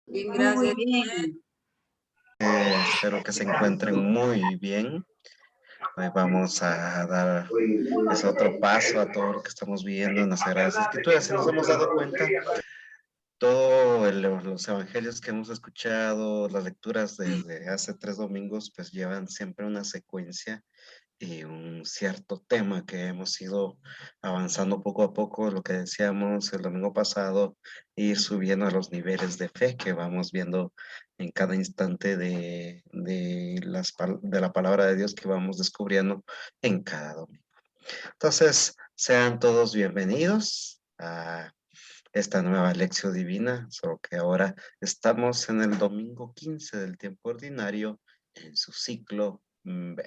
Bien, Muy gracias. bien. Espero que se encuentren muy bien. Hoy vamos a dar ese otro paso a todo lo que estamos viendo en las Sagradas Escrituras. Si nos hemos dado cuenta, todos los evangelios que hemos escuchado, las lecturas desde hace 3 domingos, pues llevan siempre una secuencia y un cierto tema que hemos ido avanzando poco a poco, lo que decíamos el domingo pasado, ir subiendo a los niveles de fe que vamos viendo en cada instante de la palabra de Dios que vamos descubriendo en cada domingo. Entonces, sean todos bienvenidos a esta nueva lección divina, solo que ahora estamos en el domingo 15 del tiempo ordinario en su ciclo B.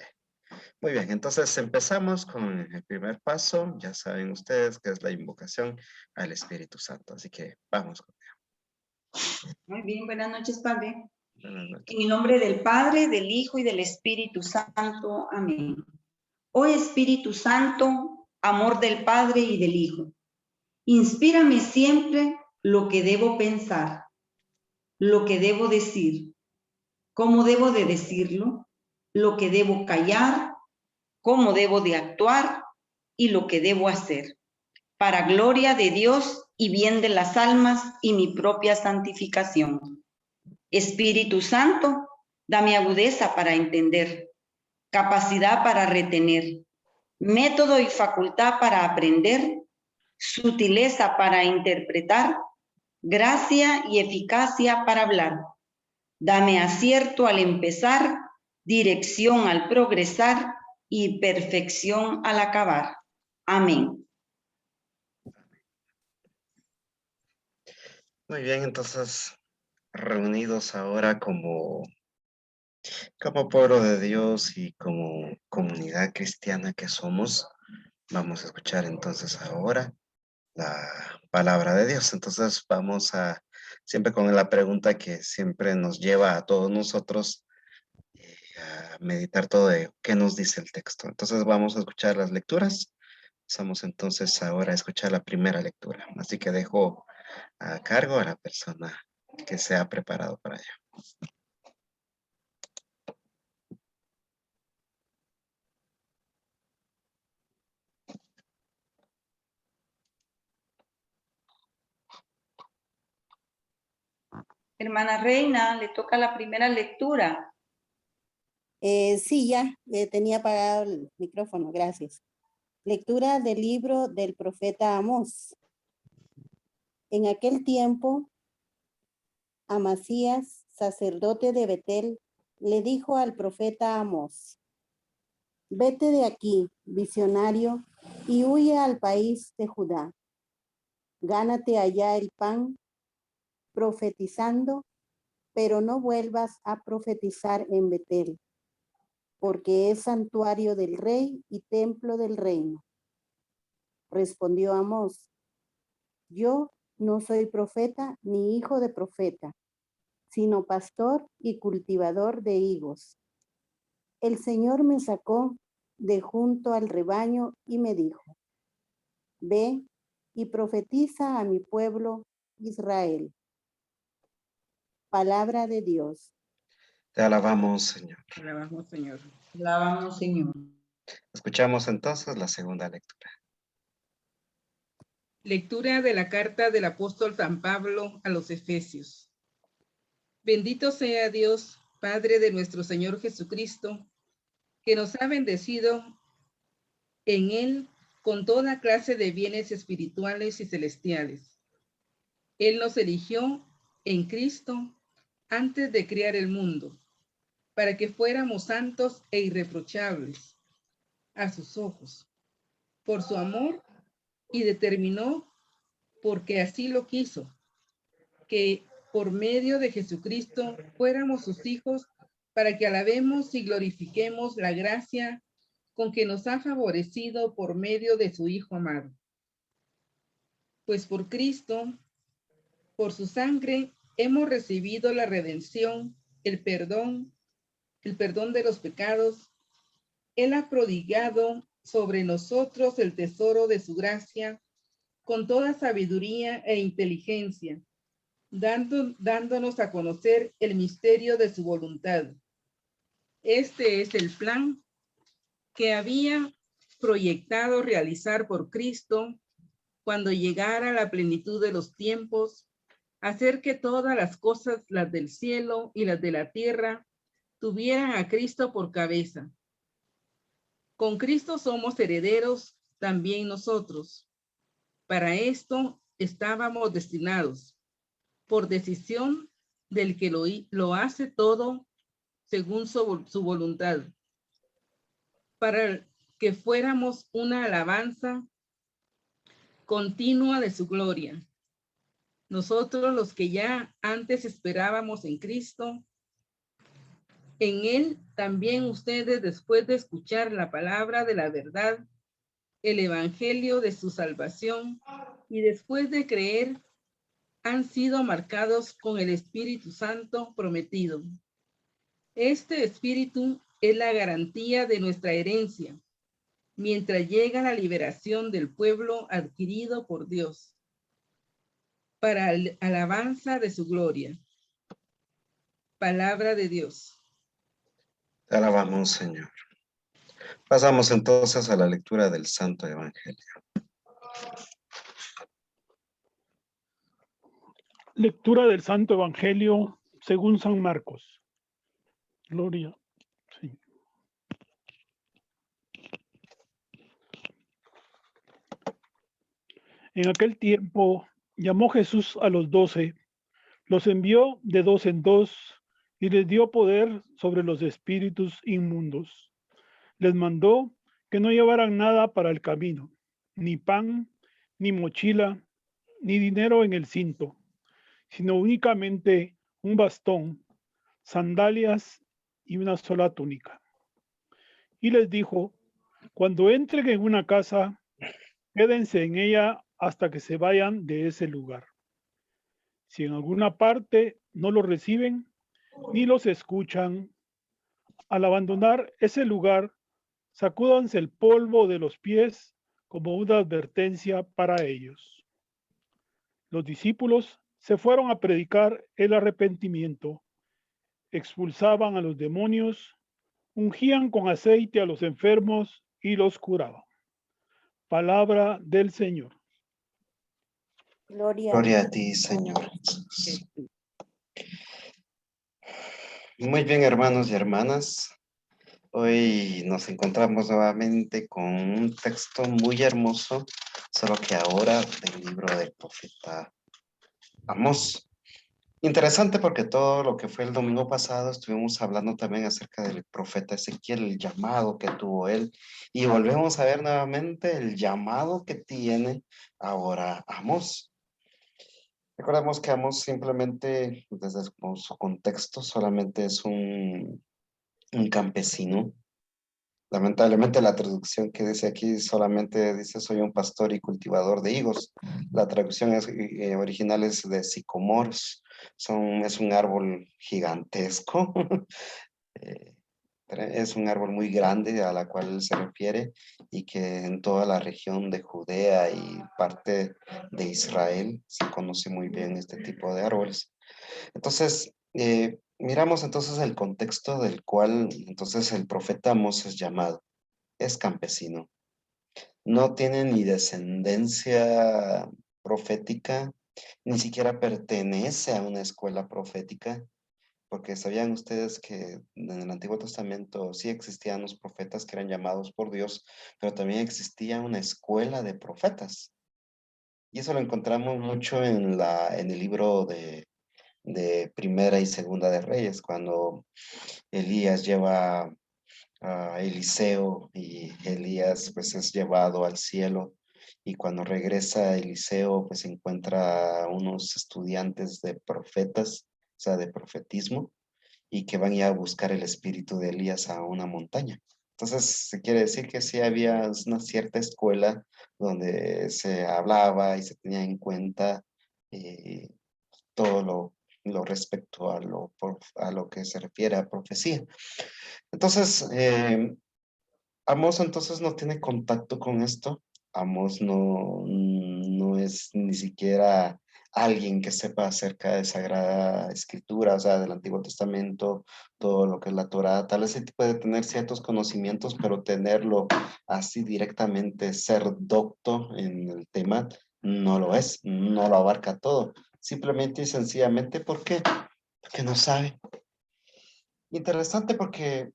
Muy bien, entonces empezamos con el primer paso. Ya saben ustedes que es la invocación al Espíritu Santo. Así que vamos con ella. Muy bien, buenas noches, Padre. Buenas noches. En el nombre del Padre, del Hijo y del Espíritu Santo. Amén. Oh Espíritu Santo, amor del Padre y del Hijo, inspírame siempre lo que debo pensar, lo que debo decir, cómo debo de decirlo, lo que debo callar, cómo debo de actuar y lo que debo hacer, para gloria de Dios y bien de las almas y mi propia santificación. Espíritu Santo, dame agudeza para entender, capacidad para retener, método y facultad para aprender, sutileza para interpretar, gracia y eficacia para hablar. Dame acierto al empezar, dirección al progresar y perfección al acabar. Amén. Muy bien, entonces reunidos ahora como pueblo de Dios y como comunidad cristiana que somos, vamos a escuchar entonces ahora la palabra de Dios. Entonces vamos a, siempre con la pregunta que siempre nos lleva a todos nosotros a meditar todo de qué nos dice el texto. Entonces vamos a escuchar las lecturas. Vamos entonces ahora a escuchar la primera lectura. Así que dejo a cargo a la persona que se ha preparado para ello. Hermana Reina, le toca la primera lectura. Sí, ya, tenía apagado el micrófono, gracias. Lectura del libro del profeta Amós. En aquel tiempo, Amasías, sacerdote de Betel, le dijo al profeta Amós: vete de aquí, visionario, y huye al país de Judá. Gánate allá el pan, profetizando, pero no vuelvas a profetizar en Betel, porque es santuario del rey y templo del reino. Respondió Amós: yo no soy profeta ni hijo de profeta, sino pastor y cultivador de higos. El Señor me sacó de junto al rebaño y me dijo: ve y profetiza a mi pueblo Israel. Palabra de Dios. Te alabamos, Señor. Te alabamos, Señor. Alabamos, Señor. Escuchamos entonces la segunda lectura. Lectura de la carta del apóstol San Pablo a los Efesios. Bendito sea Dios, Padre de nuestro Señor Jesucristo, que nos ha bendecido en Él con toda clase de bienes espirituales y celestiales. Él nos eligió en Cristo antes de crear el mundo, para que fuéramos santos e irreprochables a sus ojos, por su amor, y determinó, porque así lo quiso, que por medio de Jesucristo fuéramos sus hijos, para que alabemos y glorifiquemos la gracia con que nos ha favorecido por medio de su Hijo amado. Pues por Cristo, por su sangre, hemos recibido la redención, el perdón de los pecados. Él ha prodigado sobre nosotros el tesoro de su gracia con toda sabiduría e inteligencia, dándonos a conocer el misterio de su voluntad. Este es el plan que había proyectado realizar por Cristo cuando llegara la plenitud de los tiempos, hacer que todas las cosas, las del cielo y las de la tierra, tuvieran a Cristo por cabeza. Con Cristo somos herederos también nosotros. Para esto estábamos destinados, por decisión del que lo hace todo según su voluntad, para que fuéramos una alabanza continua de su gloria. Nosotros los que ya antes esperábamos en Cristo, en Él también ustedes, después de escuchar la palabra de la verdad, el evangelio de su salvación, y después de creer, han sido marcados con el Espíritu Santo prometido. Este Espíritu es la garantía de nuestra herencia, mientras llega la liberación del pueblo adquirido por Dios, para alabanza de su gloria. Palabra de Dios. Te alabamos, Señor. Pasamos entonces a la lectura del Santo Evangelio. Lectura del Santo Evangelio según San Marcos. Gloria. Sí. En aquel tiempo llamó Jesús a los 12, los envió de 2 en 2 y les dio poder sobre los espíritus inmundos. Les mandó que no llevaran nada para el camino, ni pan, ni mochila, ni dinero en el cinto, sino únicamente un bastón, sandalias y una sola túnica. Y les dijo, cuando entren en una casa, quédense en ella hasta que se vayan de ese lugar. Si en alguna parte no los reciben ni los escuchan, al abandonar ese lugar, sacúdanse el polvo de los pies como una advertencia para ellos. Los discípulos se fueron a predicar el arrepentimiento, expulsaban a los demonios, ungían con aceite a los enfermos y los curaban. Palabra del Señor. Gloria a ti, Señor Jesús. Muy bien, hermanos y hermanas. Hoy nos encontramos nuevamente con un texto muy hermoso, solo que ahora del libro del profeta Amós. Interesante porque todo lo que fue el domingo pasado estuvimos hablando también acerca del profeta Ezequiel, el llamado que tuvo él, y volvemos a ver nuevamente el llamado que tiene ahora Amós. Recordemos que Amós simplemente, desde su contexto, solamente es un campesino. Lamentablemente la traducción que dice aquí solamente dice soy un pastor y cultivador de higos. La traducción original es de sicomoros. Es un árbol gigantesco. Es un árbol muy grande a la cual se refiere y que en toda la región de Judea y parte de Israel se conoce muy bien este tipo de árboles. Entonces, miramos entonces el contexto del cual entonces el profeta Amós es llamado. Es campesino. No tiene ni descendencia profética, ni siquiera pertenece a una escuela profética, porque sabían ustedes que en el Antiguo Testamento sí existían los profetas que eran llamados por Dios, pero también existía una escuela de profetas. Y eso lo encontramos mucho en el libro de Primera y Segunda de Reyes, cuando Elías lleva a Eliseo y Elías pues es llevado al cielo, y cuando regresa Eliseo pues encuentra unos estudiantes de profetas, o sea de profetismo, y que van ya a buscar el espíritu de Elías a una montaña. Entonces se quiere decir que sí había una cierta escuela donde se hablaba y se tenía en cuenta todo lo respecto a lo que se refiere a profecía. Entonces, Amós entonces no tiene contacto con esto. Amós no es ni siquiera alguien que sepa acerca de Sagrada Escritura, o sea, del Antiguo Testamento, todo lo que es la Torá. Tal vez sí puede tener ciertos conocimientos, pero tenerlo así directamente, ser docto en el tema, no lo es, no lo abarca todo. Simplemente y sencillamente, ¿por qué? Porque no sabe. Interesante porque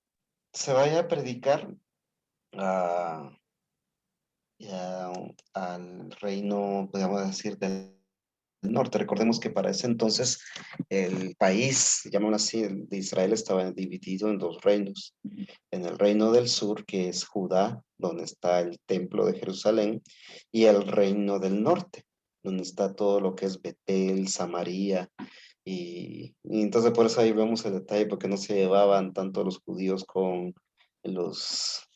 se vaya a predicar a, al reino, podríamos decir, del norte. Recordemos que para ese entonces el país, llamémoslo así, de Israel estaba dividido en dos reinos. En el reino del sur, que es Judá, donde está el templo de Jerusalén, y el reino del norte, donde está todo lo que es Betel, Samaria, y entonces por eso ahí vemos el detalle, porque no se llevaban tanto los judíos con los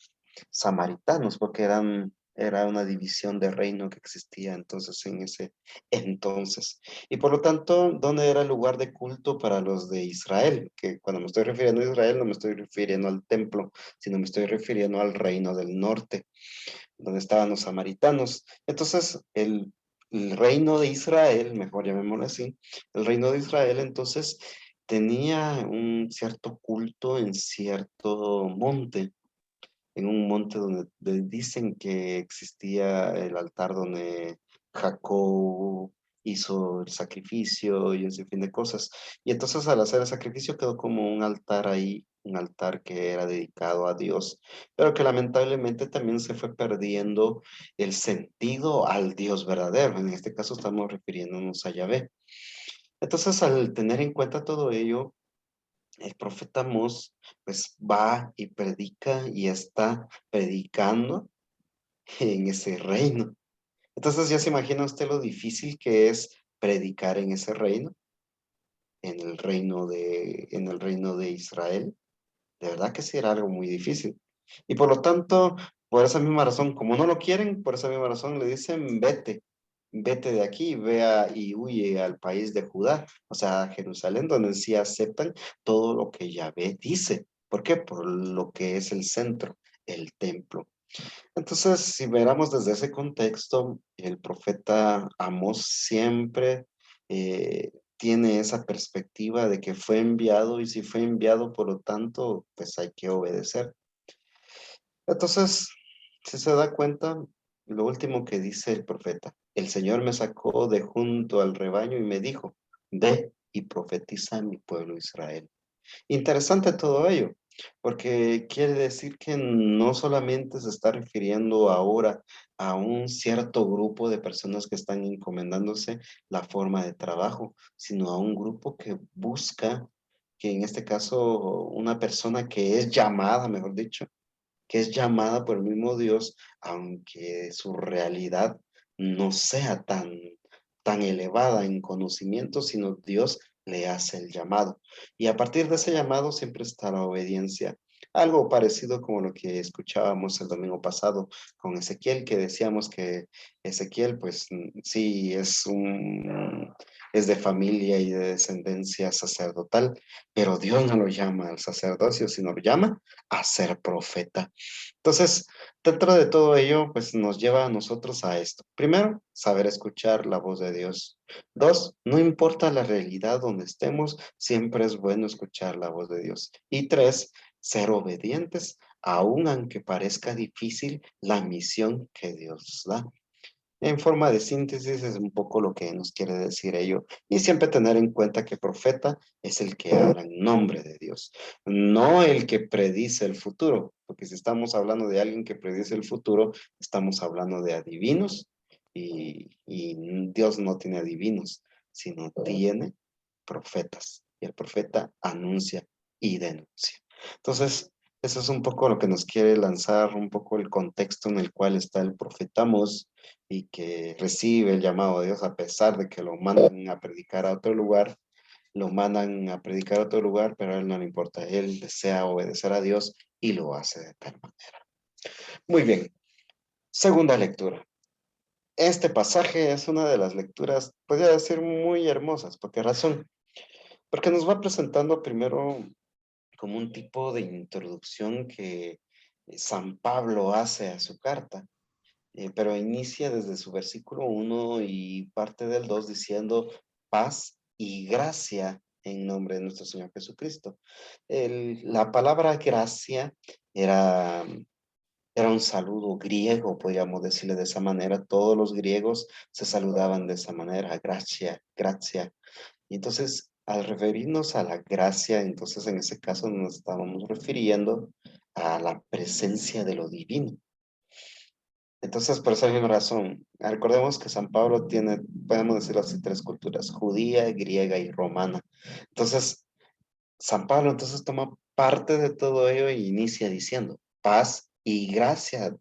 samaritanos, porque era una división de reino que existía entonces en ese entonces. Y por lo tanto, ¿dónde era el lugar de culto para los de Israel? Que cuando me estoy refiriendo a Israel, no me estoy refiriendo al templo, sino me estoy refiriendo al reino del norte, donde estaban los samaritanos. Entonces, el reino de Israel, mejor llamémoslo así, el reino de Israel entonces tenía un cierto culto en cierto monte, en un monte donde dicen que existía el altar donde Jacob hizo el sacrificio y ese fin de cosas. Y entonces al hacer el sacrificio quedó como un altar ahí, un altar que era dedicado a Dios, pero que lamentablemente también se fue perdiendo el sentido al Dios verdadero. En este caso estamos refiriéndonos a Yahvé. Entonces, al tener en cuenta todo ello, el profeta Amós pues va y predica y está predicando en ese reino. Entonces ya se imagina usted lo difícil que es predicar en ese reino, en el reino de Israel. De verdad que sí era algo muy difícil. Y por lo tanto, por esa misma razón, como no lo quieren, por esa misma razón le dicen, vete de aquí, vea y huye al país de Judá, o sea, a Jerusalén, donde sí aceptan todo lo que Yahvé dice. ¿Por qué? Por lo que es el centro, el templo. Entonces, si miramos desde ese contexto, el profeta Amós siempre tiene esa perspectiva de que fue enviado y si fue enviado, por lo tanto, pues hay que obedecer. Entonces, si se da cuenta, lo último que dice el profeta, el Señor me sacó de junto al rebaño y me dijo, ve y profetiza a mi pueblo Israel. Interesante todo ello, porque quiere decir que no solamente se está refiriendo ahora a un cierto grupo de personas que están encomendándose la forma de trabajo, sino a un grupo que busca, que en este caso una persona que es llamada, mejor dicho, que es llamada por el mismo Dios, aunque su realidad no sea tan elevada en conocimiento, sino Dios le hace el llamado. Y a partir de ese llamado siempre está la obediencia. Algo parecido como lo que escuchábamos el domingo pasado con Ezequiel, que decíamos que Ezequiel, pues sí, es de familia y de descendencia sacerdotal, pero Dios no lo llama al sacerdocio, sino lo llama a ser profeta. Entonces, dentro de todo ello, pues nos lleva a nosotros a esto. Primero, saber escuchar la voz de Dios. Dos, no importa la realidad donde estemos, siempre es bueno escuchar la voz de Dios. Y tres, ser obedientes, aun aunque parezca difícil la misión que Dios da. En forma de síntesis es un poco lo que nos quiere decir ello. Y siempre tener en cuenta que profeta es el que habla en nombre de Dios, no el que predice el futuro. Porque si estamos hablando de alguien que predice el futuro, estamos hablando de adivinos y Dios no tiene adivinos, sino tiene profetas. Y el profeta anuncia y denuncia. Entonces, eso es un poco lo que nos quiere lanzar, un poco el contexto en el cual está el profeta Amós y que recibe el llamado de Dios a pesar de que lo mandan a predicar a otro lugar, lo mandan a predicar a otro lugar, pero a él no le importa, él desea obedecer a Dios y lo hace de tal manera. Muy bien, segunda lectura. Este pasaje es una de las lecturas, podría decir, muy hermosas. ¿Por qué razón? Porque nos va presentando primero como un tipo de introducción que San Pablo hace a su carta. pero inicia desde su versículo 1 y parte del 2 diciendo paz y gracia en nombre de nuestro Señor Jesucristo. La palabra gracia era, era un saludo griego, podríamos decirle de esa manera. Todos los griegos se saludaban de esa manera, gracia, gracia. Y entonces, al referirnos a la gracia, entonces en ese caso nos estábamos refiriendo a la presencia de lo divino. Entonces, por esa misma razón, recordemos que San Pablo tiene, podemos decirlo así, tres culturas, judía, griega y romana. Entonces, San Pablo entonces toma parte de todo ello e inicia diciendo, paz y gracia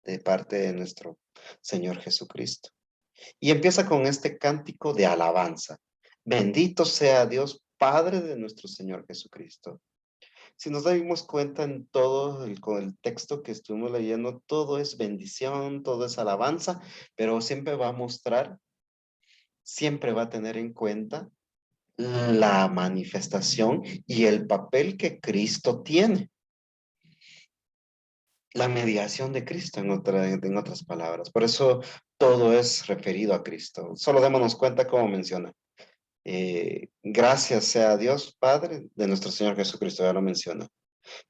de parte de nuestro Señor Jesucristo. Y empieza con este cántico de alabanza. Bendito sea Dios, Padre de nuestro Señor Jesucristo. Si nos dimos cuenta en todo con el texto que estuvimos leyendo, todo es bendición, todo es alabanza, pero siempre va a mostrar, siempre va a tener en cuenta la manifestación y el papel que Cristo tiene. La mediación de Cristo, en otras palabras. Por eso todo es referido a Cristo. Solo démonos cuenta cómo menciona. Gracias sea a Dios, Padre de nuestro Señor Jesucristo, ya lo menciona,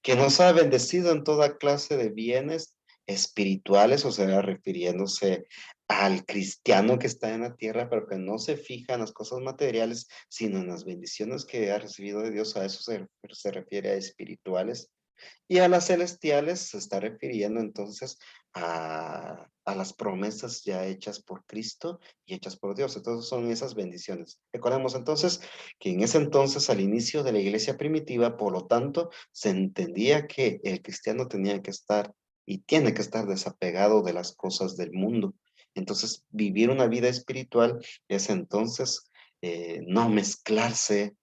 que nos ha bendecido en toda clase de bienes espirituales, o sea, refiriéndose al cristiano que está en la tierra, pero que no se fija en las cosas materiales, sino en las bendiciones que ha recibido de Dios. A eso se refiere a espirituales. Y a las celestiales se está refiriendo entonces a las promesas ya hechas por Cristo y hechas por Dios. Entonces son esas bendiciones. Recordemos entonces que en ese entonces, al inicio de la iglesia primitiva, por lo tanto, se entendía que el cristiano tenía que estar y tiene que estar desapegado de las cosas del mundo. Entonces, vivir una vida espiritual es entonces no mezclarse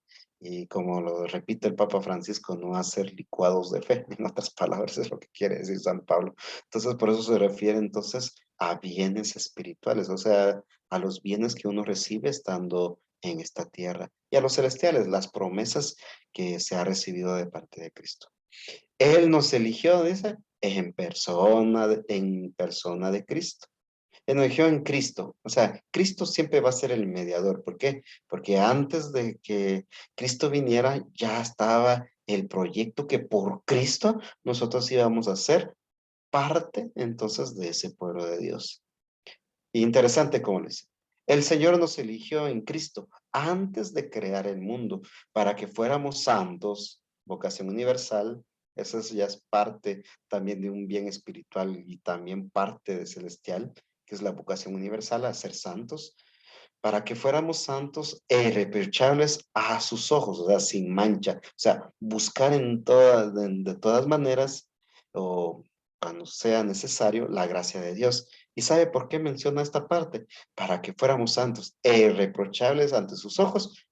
y como lo repite el Papa Francisco, no hacer licuados de fe, en otras palabras es lo que quiere decir San Pablo. Entonces, por eso se refiere entonces a bienes espirituales, o sea, a los bienes que uno recibe estando en esta tierra y a los celestiales, las promesas que se ha recibido de parte de Cristo. Él nos eligió, dice, en persona de Cristo. Eligió en Cristo. O sea, Cristo siempre va a ser el mediador. ¿Por qué? Porque antes de que Cristo viniera, ya estaba el proyecto que por Cristo nosotros íbamos a ser parte entonces de ese pueblo de Dios. Interesante como les dice. El Señor nos eligió en Cristo antes de crear el mundo para que fuéramos santos, vocación universal. Eso ya es parte también de un bien espiritual y también parte de celestial, que es la vocación universal a ser santos, para que fuéramos santos e irreprochables a sus ojos, o sea, sin mancha. O sea, buscar de todas maneras o cuando sea necesario la gracia de Dios. ¿Y sabe por qué menciona esta parte? Para que fuéramos santos e irreprochables ante sus ojos.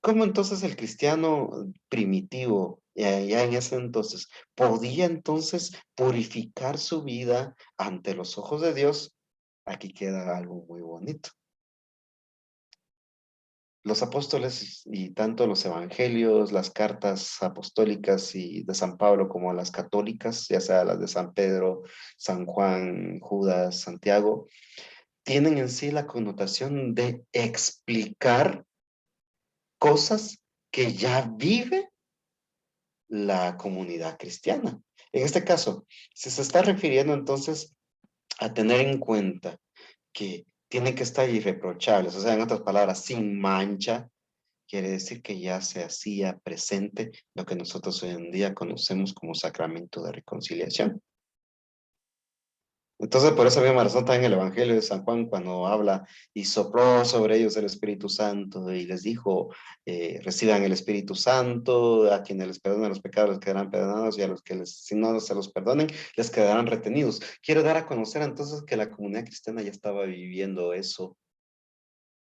¿Cómo entonces el cristiano primitivo, ya en ese entonces, podía entonces purificar su vida ante los ojos de Dios? Aquí queda algo muy bonito. Los apóstoles y tanto los evangelios, las cartas apostólicas y de San Pablo como las católicas, ya sea las de San Pedro, San Juan, Judas, Santiago, tienen en sí la connotación de explicar cosas que ya vive la comunidad cristiana. En este caso, se está refiriendo entonces a tener en cuenta que tienen que estar irreprochables, o sea, en otras palabras, sin mancha. Quiere decir que ya se hacía presente lo que nosotros hoy en día conocemos como sacramento de reconciliación. Entonces, por esa misma razón, también el Evangelio de San Juan, cuando habla y sopló sobre ellos el Espíritu Santo y les dijo, reciban el Espíritu Santo, a quienes les perdonen los pecados les quedarán perdonados y a los que si no se los perdonen, les quedarán retenidos. Quiero dar a conocer entonces que la comunidad cristiana ya estaba viviendo eso.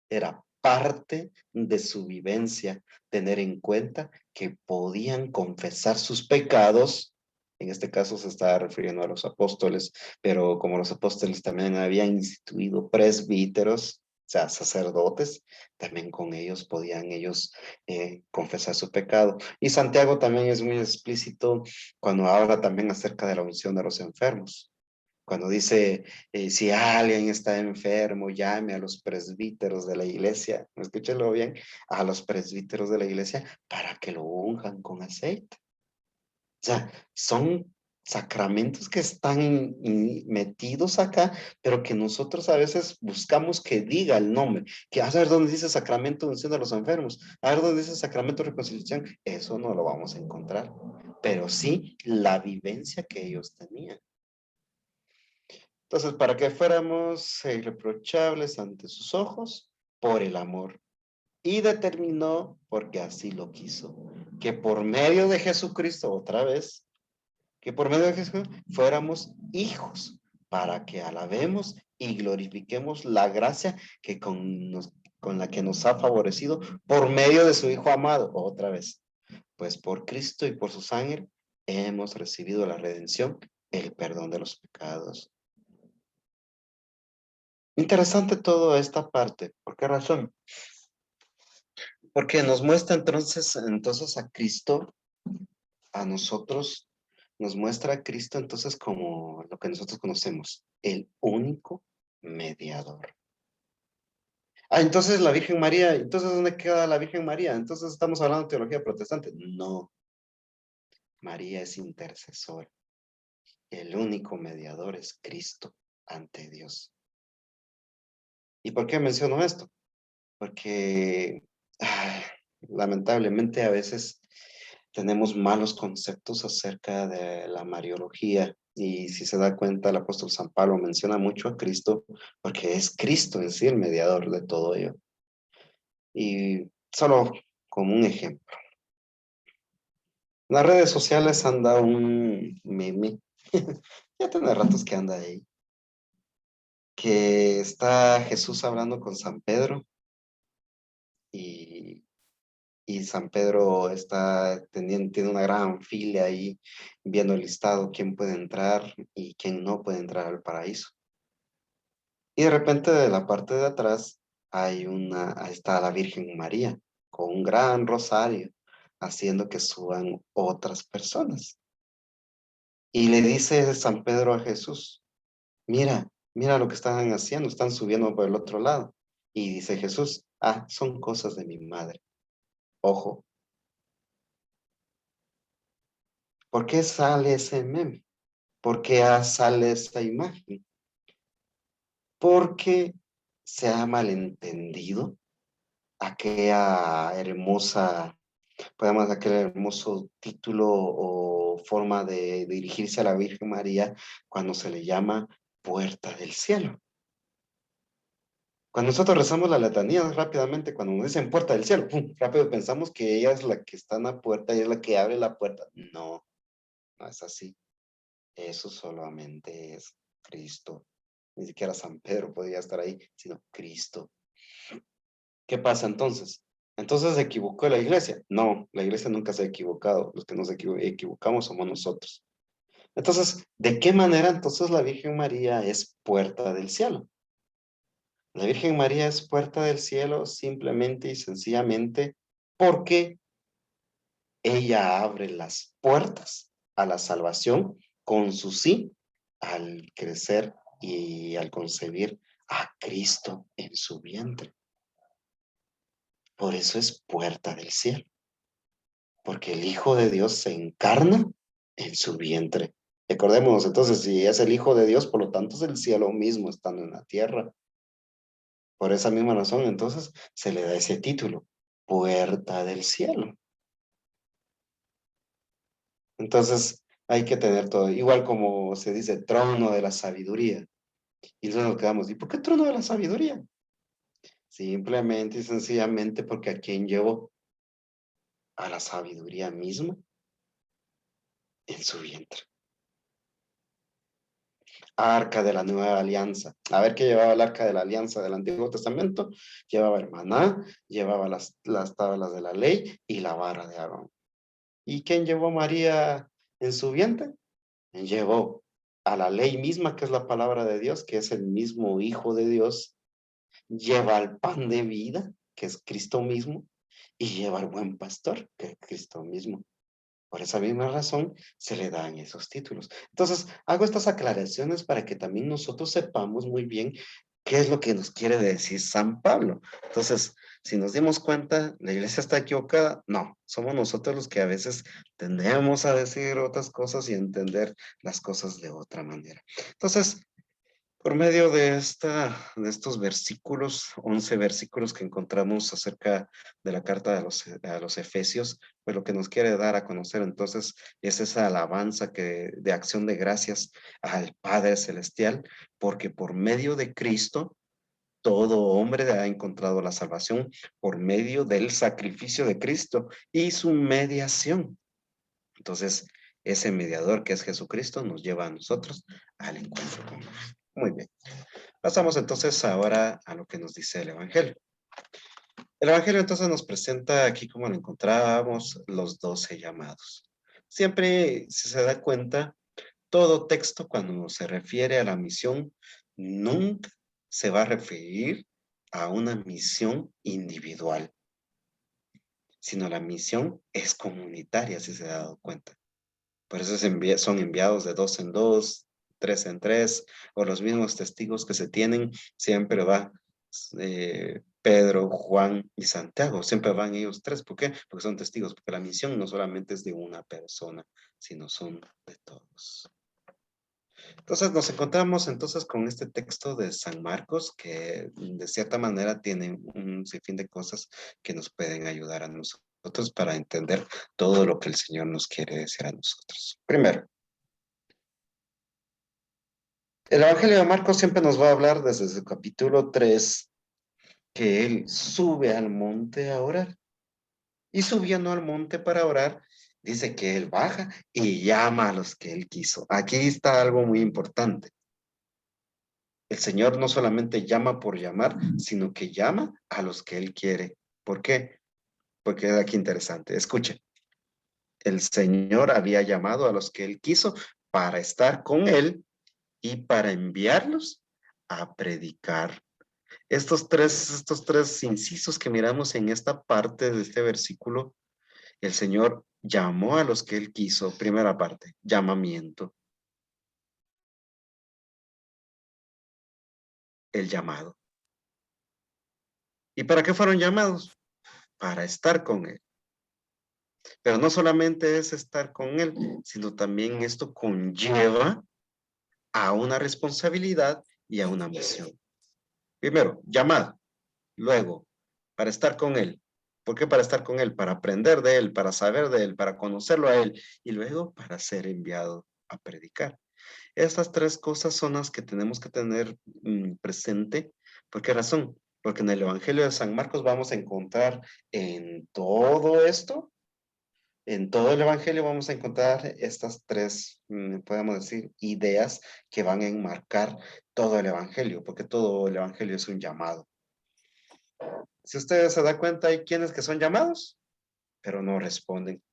Era parte de su vivencia tener en cuenta que podían confesar sus pecados. En este caso se está refiriendo a los apóstoles, pero como los apóstoles también habían instituido presbíteros, o sea, sacerdotes, también con ellos podían ellos confesar su pecado. Y Santiago también es muy explícito cuando habla también acerca de la unción de los enfermos. Cuando dice, si alguien está enfermo, llame a los presbíteros de la iglesia. Escúchelo bien, a los presbíteros de la iglesia para que lo unjan con aceite. O sea, son sacramentos que están metidos acá, pero que nosotros a veces buscamos que diga el nombre. Que a ver dónde dice sacramento de unción de los enfermos, a ver dónde dice sacramento de reconciliación. Eso no lo vamos a encontrar, pero sí la vivencia que ellos tenían. Entonces, para que fuéramos irreprochables ante sus ojos, por el amor. Y determinó, porque así lo quiso, que por medio de Jesucristo, otra vez, que por medio de Jesús fuéramos hijos, para que alabemos y glorifiquemos la gracia que con la que nos ha favorecido por medio de su Hijo amado, otra vez. Pues por Cristo y por su sangre hemos recibido la redención, el perdón de los pecados. Interesante toda esta parte. ¿Por qué razón? Porque nos muestra entonces a Cristo, a nosotros, nos muestra a Cristo entonces como lo que nosotros conocemos, el único mediador. Ah, entonces la Virgen María, entonces ¿dónde queda la Virgen María? Entonces estamos hablando de teología protestante. No, María es intercesora. El único mediador es Cristo ante Dios. ¿Y por qué menciono esto? Porque lamentablemente a veces tenemos malos conceptos acerca de la Mariología. Y si se da cuenta, el apóstol San Pablo menciona mucho a Cristo porque es Cristo en sí el mediador de todo ello. Y solo como un ejemplo. En las redes sociales anda un meme, ya tiene ratos que anda ahí, que está Jesús hablando con San Pedro y San Pedro tiene una gran fila ahí viendo el listado, quién puede entrar y quién no puede entrar al paraíso. Y de repente de la parte de atrás ahí está la Virgen María con un gran rosario haciendo que suban otras personas. Y le dice San Pedro a Jesús, mira lo que están haciendo, están subiendo por el otro lado. Y dice Jesús, son cosas de mi madre. Ojo, ¿por qué sale ese meme? ¿Por qué sale esta imagen? Porque se ha malentendido aquel hermoso título o forma de dirigirse a la Virgen María cuando se le llama puerta del cielo. Cuando nosotros rezamos la letanía rápidamente, cuando nos dicen puerta del cielo, ¡pum!, rápido pensamos que ella es la que está en la puerta y es la que abre la puerta. No, no es así. Eso solamente es Cristo. Ni siquiera San Pedro podía estar ahí, sino Cristo. ¿Qué pasa entonces? ¿Entonces se equivocó la iglesia? No, la iglesia nunca se ha equivocado. Los que nos equivocamos somos nosotros. Entonces, ¿de qué manera entonces la Virgen María es puerta del cielo? La Virgen María es puerta del cielo simplemente y sencillamente porque ella abre las puertas a la salvación con su sí al crecer y al concebir a Cristo en su vientre. Por eso es puerta del cielo, porque el Hijo de Dios se encarna en su vientre. Recordémonos entonces, si es el Hijo de Dios, por lo tanto es el cielo mismo estando en la tierra. Por esa misma razón, entonces, se le da ese título, puerta del cielo. Entonces, hay que tener todo, igual como se dice, trono de la sabiduría. Y entonces nos quedamos, ¿y por qué trono de la sabiduría? Simplemente y sencillamente porque a quién llevó, a la sabiduría misma en su vientre. Arca de la Nueva Alianza. A ver qué llevaba el Arca de la Alianza del Antiguo Testamento. Llevaba el maná, llevaba las tablas de la ley y la vara de Aarón. ¿Y quién llevó María en su vientre? Llevó a la ley misma, que es la palabra de Dios, que es el mismo Hijo de Dios. Lleva al pan de vida, que es Cristo mismo. Y lleva al buen pastor, que es Cristo mismo. Por esa misma razón se le dan esos títulos. Entonces, hago estas aclaraciones para que también nosotros sepamos muy bien qué es lo que nos quiere decir San Pablo. Entonces, si nos dimos cuenta, ¿la iglesia está equivocada? No, somos nosotros los que a veces tendemos a decir otras cosas y entender las cosas de otra manera. Entonces, por medio de estos versículos, 11 versículos que encontramos acerca de la carta a los Efesios, pues lo que nos quiere dar a conocer entonces es esa alabanza de acción de gracias al Padre Celestial, porque por medio de Cristo, todo hombre ha encontrado la salvación por medio del sacrificio de Cristo y su mediación. Entonces, ese mediador que es Jesucristo nos lleva a nosotros al encuentro con Dios. Muy bien. Pasamos entonces ahora a lo que nos dice el Evangelio. El Evangelio entonces nos presenta aquí como lo encontrábamos los 12 llamados. Siempre, si se da cuenta, todo texto cuando se refiere a la misión, nunca se va a referir a una misión individual, sino la misión es comunitaria, si se ha dado cuenta. Por eso son enviados de 2 en 2, 3 en 3, o los mismos testigos que se tienen, siempre va Pedro, Juan y Santiago, siempre van ellos tres. ¿Por qué? Porque son testigos, porque la misión no solamente es de una persona, sino son de todos. Entonces nos encontramos entonces con este texto de San Marcos que de cierta manera tiene un sinfín de cosas que nos pueden ayudar a nosotros para entender todo lo que el Señor nos quiere decir a nosotros. Primero, el Evangelio de Marcos siempre nos va a hablar desde su capítulo 3 que Él sube al monte a orar. Y subiendo al monte para orar, dice que Él baja y llama a los que Él quiso. Aquí está algo muy importante. El Señor no solamente llama por llamar, sino que llama a los que Él quiere. ¿Por qué? Porque es aquí interesante. Escuchen. El Señor había llamado a los que Él quiso para estar con Él y para enviarlos a predicar. Estos tres incisos que miramos en esta parte de este versículo, el Señor llamó a los que Él quiso. Primera parte, llamamiento. El llamado. ¿Y para qué fueron llamados? Para estar con Él. Pero no solamente es estar con Él, sino también esto conlleva a una responsabilidad y a una misión. Primero, llamado. Luego, para estar con Él. ¿Por qué para estar con Él? Para aprender de Él, para saber de Él, para conocerlo a Él. Y luego, para ser enviado a predicar. Estas tres cosas son las que tenemos que tener presente. ¿Por qué razón? Porque en el Evangelio de San Marcos vamos a encontrar en todo esto, en todo el Evangelio vamos a encontrar estas tres, podemos decir, ideas que van a enmarcar todo el Evangelio, porque todo el Evangelio es un llamado. Si ustedes se dan cuenta, hay quienes que son llamados, pero no responden.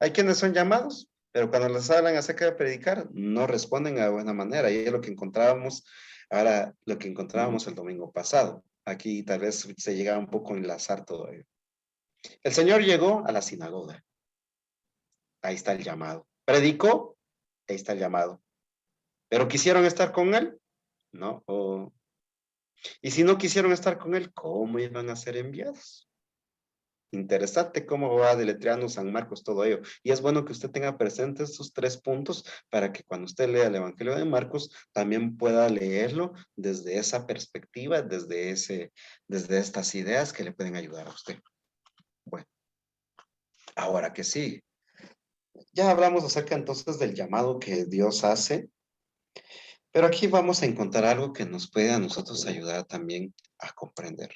Hay quienes son llamados, pero cuando les hablan acerca de predicar, no responden de buena manera. Y es lo que encontrábamos, ahora lo que encontrábamos el domingo pasado. Aquí tal vez se llega un poco a enlazar todo ello. El Señor llegó a la sinagoga. Ahí está el llamado. Predicó, ahí está el llamado. ¿Pero quisieron estar con Él? No. Y si no quisieron estar con Él, ¿cómo iban a ser enviados? Interesante cómo va deletreando San Marcos todo ello. Y es bueno que usted tenga presentes estos tres puntos para que cuando usted lea el Evangelio de Marcos también pueda leerlo desde esa perspectiva, desde estas ideas que le pueden ayudar a usted. Bueno, ahora que sí. Ya hablamos acerca entonces del llamado que Dios hace, pero aquí vamos a encontrar algo que nos puede a nosotros ayudar también a comprender.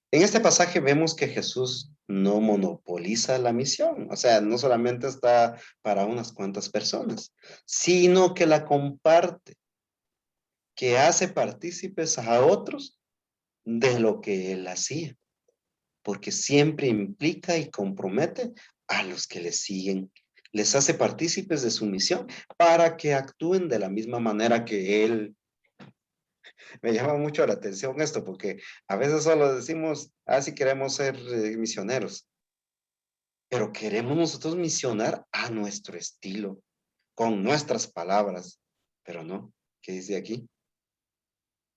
En este pasaje vemos que Jesús no monopoliza la misión, o sea, no solamente está para unas cuantas personas, sino que la comparte, que hace partícipes a otros de lo que él hacía, porque siempre implica y compromete a los que le siguen, les hace partícipes de su misión para que actúen de la misma manera que él. Me llama mucho la atención esto, porque a veces solo decimos, si queremos ser misioneros. pero queremos nosotros misionar a nuestro estilo, con nuestras palabras, pero no, ¿qué dice aquí?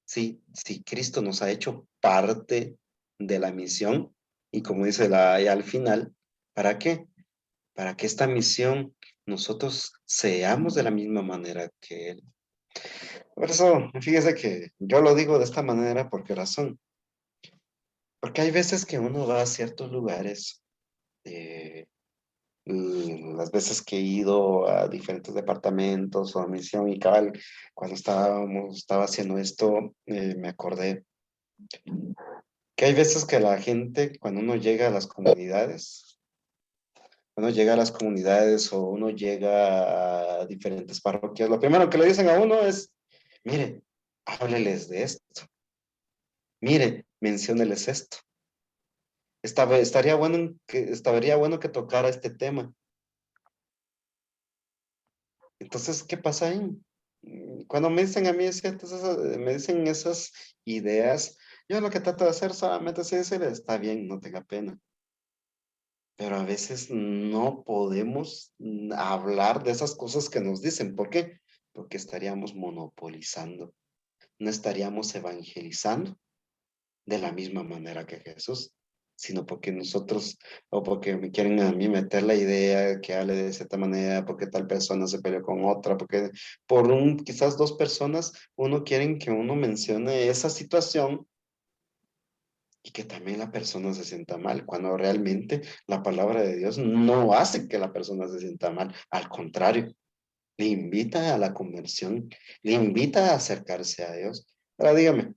Sí, Cristo nos ha hecho parte de la misión, y como dice ahí al final, ¿para qué? Para que esta misión nosotros seamos de la misma manera que Él. Por eso, fíjese que yo lo digo de esta manera, ¿por qué razón? Porque hay veces que uno va a ciertos lugares, las veces que he ido a diferentes departamentos o a misión y cabal, cuando estaba haciendo esto, me acordé que hay veces que la gente, cuando uno llega a las comunidades, o uno llega a diferentes parroquias, lo primero que le dicen a uno es, mire, hábleles de esto, mire, mencióneles esto. Estaría bueno que tocara este tema. Entonces, ¿qué pasa ahí? Cuando me dicen a mí me dicen esas ideas, yo lo que trato de hacer solamente es decirles, está bien, no tenga pena. Pero a veces no podemos hablar de esas cosas que nos dicen. ¿Por qué? Porque estaríamos monopolizando, no estaríamos evangelizando de la misma manera que Jesús, sino porque nosotros, o porque me quieren a mí meter la idea que hable de cierta manera, porque tal persona se peleó con otra, porque quizás dos personas, uno quieren que uno mencione esa situación y que también la persona se sienta mal, cuando realmente la palabra de Dios no hace que la persona se sienta mal, al contrario, le invita a la conversión, le invita a acercarse a Dios. Ahora dígame,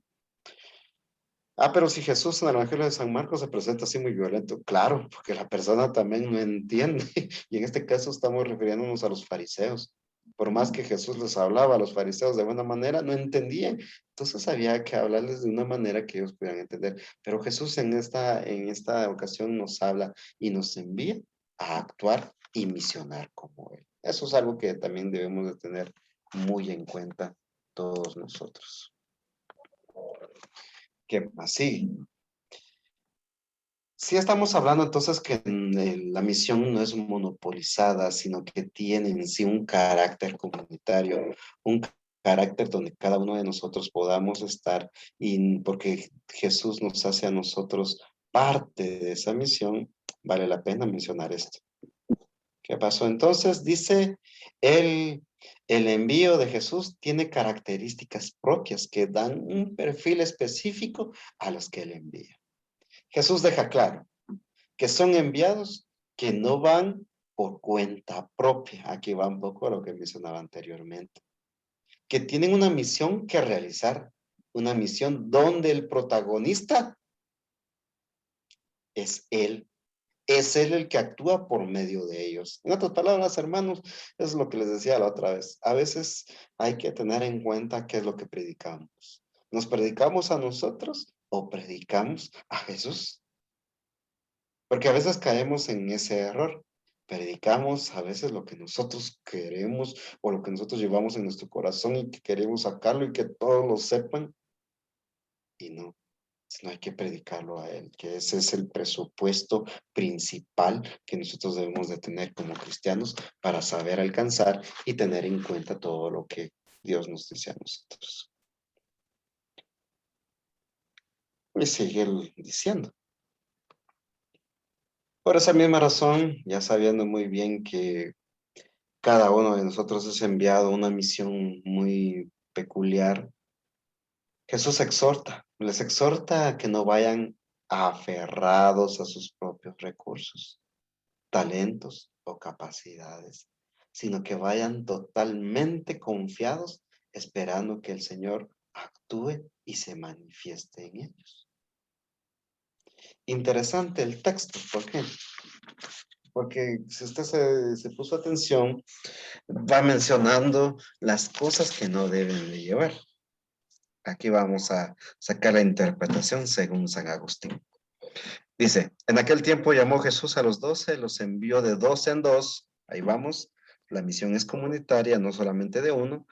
pero si Jesús en el Evangelio de San Marcos se presenta así muy violento, claro, porque la persona también no entiende, y en este caso estamos refiriéndonos a los fariseos. Por más que Jesús les hablaba a los fariseos de buena manera, no entendían. Entonces había que hablarles de una manera que ellos pudieran entender. Pero Jesús en esta ocasión nos habla y nos envía a actuar y misionar como Él. Eso es algo que también debemos de tener muy en cuenta todos nosotros. ¿Qué más? Sí. Sí, estamos hablando entonces que la misión no es monopolizada, sino que tiene en sí un carácter comunitario, un carácter donde cada uno de nosotros podamos estar, y porque Jesús nos hace a nosotros parte de esa misión, vale la pena mencionar esto. ¿Qué pasó? Entonces dice, el envío de Jesús tiene características propias que dan un perfil específico a los que él envía. Jesús deja claro que son enviados que no van por cuenta propia. Aquí va un poco a lo que mencionaba anteriormente. Que tienen una misión que realizar, una misión donde el protagonista es Él. Es Él el que actúa por medio de ellos. En otras palabras, hermanos, es lo que les decía la otra vez. A veces hay que tener en cuenta qué es lo que predicamos. ¿Nos predicamos a nosotros o predicamos a Jesús? Porque a veces caemos en ese error. Predicamos a veces lo que nosotros queremos o lo que nosotros llevamos en nuestro corazón y que queremos sacarlo y que todos lo sepan. Y no, sino hay que predicarlo a Él, que ese es el presupuesto principal que nosotros debemos de tener como cristianos para saber alcanzar y tener en cuenta todo lo que Dios nos dice a nosotros. Y sigue él diciendo. Por esa misma razón, ya sabiendo muy bien que cada uno de nosotros es enviado a una misión muy peculiar, Jesús les exhorta a que no vayan aferrados a sus propios recursos, talentos o capacidades, sino que vayan totalmente confiados, esperando que el Señor actúe y se manifieste en ellos. Interesante el texto, ¿por qué? Porque si usted se puso atención, va mencionando las cosas que no deben de llevar. Aquí vamos a sacar la interpretación según San Agustín. Dice, en aquel tiempo llamó Jesús a los 12, los envió de 2 en 2, ahí vamos, La misión es comunitaria, no solamente de uno,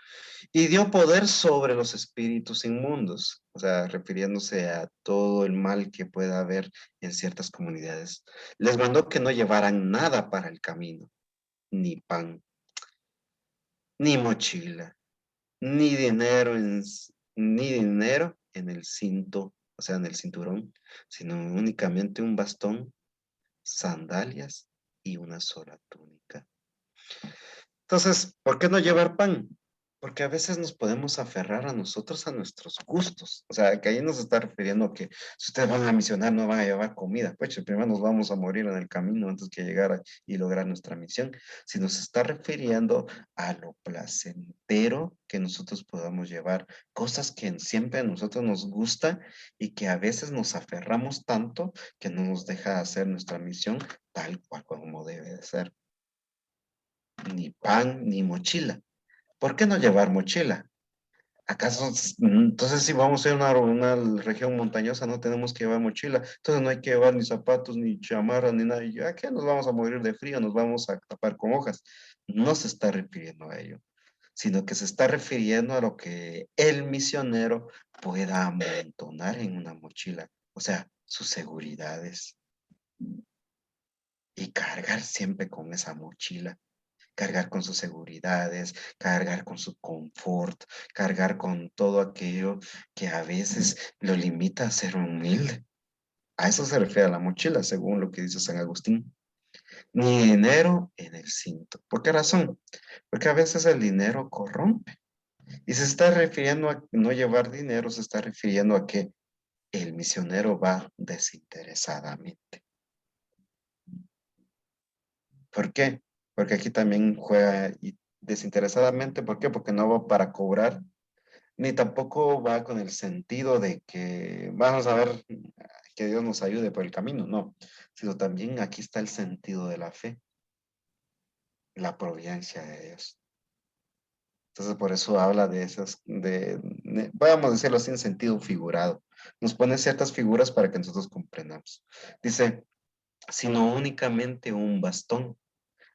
y dio poder sobre los espíritus inmundos, o sea, refiriéndose a todo el mal que pueda haber en ciertas comunidades. Les mandó que no llevaran nada para el camino, ni pan, ni mochila, ni dinero ni dinero en el cinto, o sea, en el cinturón, sino únicamente un bastón, sandalias y una sola túnica. Entonces, ¿por qué no llevar pan? Porque a veces nos podemos aferrar a nosotros, a nuestros gustos. O sea, que ahí nos está refiriendo a que si ustedes van a misionar, no van a llevar comida. Pues primero nos vamos a morir en el camino antes que llegar y lograr nuestra misión. Si nos está refiriendo a lo placentero que nosotros podamos llevar, cosas que siempre a nosotros nos gusta y que a veces nos aferramos tanto que no nos deja hacer nuestra misión tal cual como debe de ser. Ni pan, ni mochila. ¿Por qué no llevar mochila? ¿Acaso, entonces si vamos a ir a una región montañosa no tenemos que llevar mochila? Entonces no hay que llevar ni zapatos, ni chamarra, ni nada. ¿Y a qué nos vamos a morir de frío? Nos vamos a tapar con hojas. No se está refiriendo a ello, sino que se está refiriendo a lo que el misionero pueda amontonar en una mochila. O sea, sus seguridades. Y cargar siempre con esa mochila. Cargar con sus seguridades, cargar con su confort, cargar con todo aquello que a veces lo limita a ser humilde. A eso se refiere a la mochila, según lo que dice San Agustín. Ni dinero en el cinto. ¿Por qué razón? Porque a veces el dinero corrompe. Y se está refiriendo a no llevar dinero, se está refiriendo a que el misionero va desinteresadamente. ¿Por qué? Porque aquí también juega desinteresadamente. ¿Por qué? Porque no va para cobrar, ni tampoco va con el sentido de que vamos a ver que Dios nos ayude por el camino, no, sino también aquí está el sentido de la fe, la providencia de Dios. Entonces por eso habla de esas, vamos a decirlo así en sentido figurado. Nos pone ciertas figuras para que nosotros comprendamos. Dice, sino únicamente un bastón.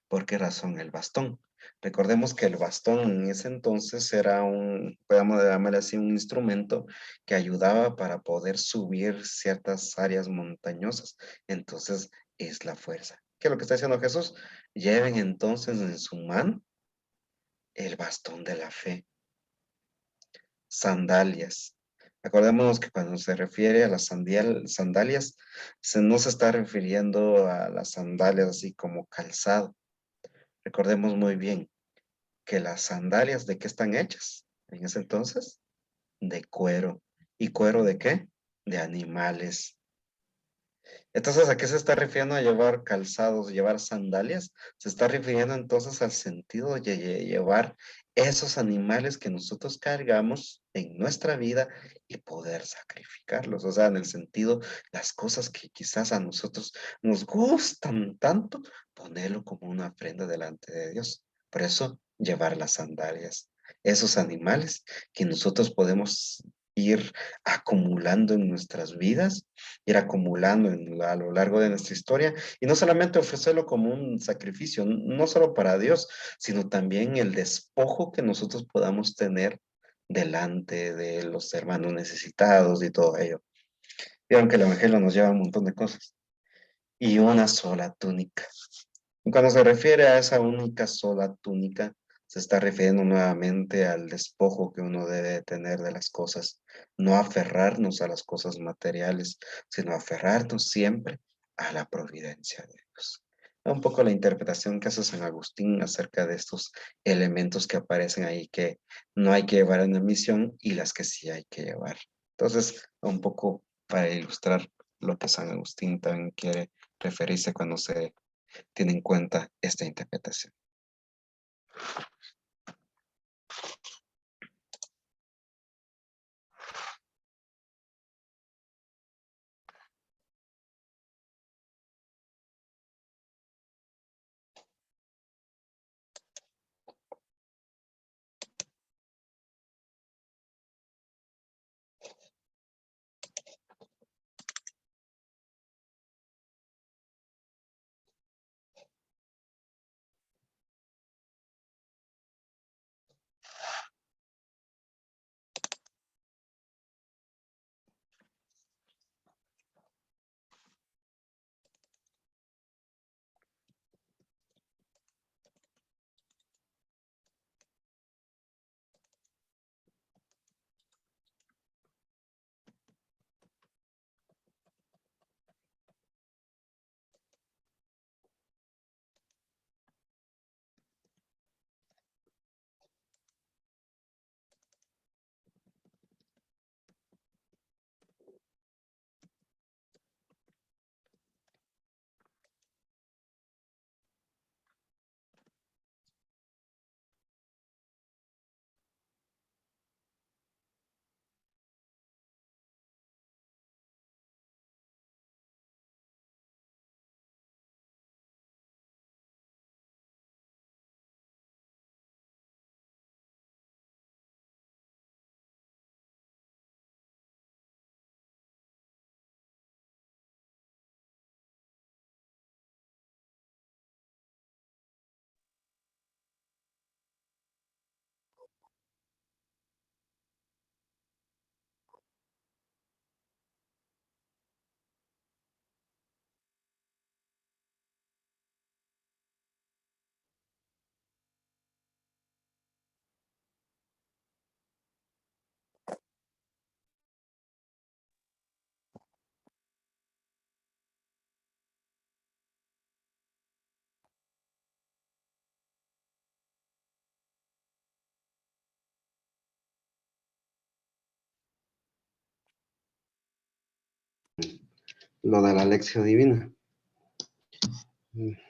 ¿Por qué razón el bastón? Recordemos que el bastón en ese entonces era podemos llamarle así, un instrumento que ayudaba para poder subir ciertas áreas montañosas. Entonces es la fuerza. ¿Qué es lo que está diciendo Jesús? Lleven entonces en su mano el bastón de la fe, sandalias. Acordémonos que cuando se refiere a las sandalias, no se está refiriendo a las sandalias así como calzado. Recordemos muy bien que las sandalias, ¿de qué están hechas? En ese entonces, de cuero. ¿Y cuero de qué? De animales. Entonces, ¿a qué se está refiriendo a llevar calzados, llevar sandalias? Se está refiriendo entonces al sentido de llevar esos animales que nosotros cargamos en nuestra vida y poder sacrificarlos. O sea, en el sentido, las cosas que quizás a nosotros nos gustan tanto, ponerlo como una ofrenda delante de Dios. Por eso, llevar las sandalias. Esos animales que nosotros podemos ir acumulando en nuestras vidas, ir acumulando a lo largo de nuestra historia y no solamente ofrecerlo como un sacrificio, no solo para Dios, sino también el despojo que nosotros podamos tener delante de los hermanos necesitados y todo ello. Vieron que el Evangelio nos lleva un montón de cosas. Y una sola túnica. Y cuando se refiere a esa única sola túnica, se está refiriendo nuevamente al despojo que uno debe tener de las cosas, no aferrarnos a las cosas materiales, sino aferrarnos siempre a la providencia de Dios. Un poco la interpretación que hace San Agustín acerca de estos elementos que aparecen ahí que no hay que llevar en la misión y las que sí hay que llevar. Entonces, un poco para ilustrar lo que San Agustín también quiere referirse cuando se tiene en cuenta esta interpretación. lo de la lección divina.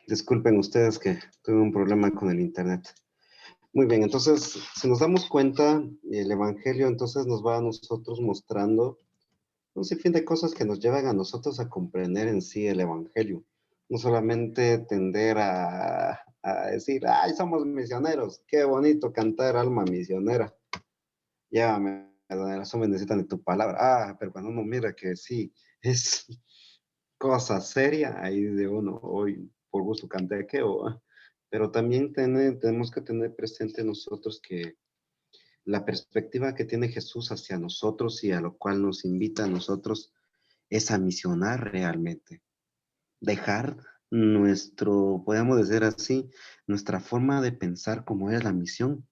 Disculpen ustedes que tuve un problema con el internet. Muy bien, entonces, si nos damos cuenta, el Evangelio entonces nos va a nosotros mostrando un sinfín de cosas que nos llevan a nosotros a comprender en sí el Evangelio. No solamente tender a decir, ay, somos misioneros, qué bonito cantar alma misionera. Llévame a donde las hombres necesitan de tu palabra. Ah, pero cuando uno mira que sí, es cosa seria, ahí de uno, hoy por gusto canté que, pero también tenemos que tener presente nosotros que la perspectiva que tiene Jesús hacia nosotros y a lo cual nos invita a nosotros es a misionar realmente. Dejar nuestro, podemos decir así, nuestra forma de pensar como es la misión,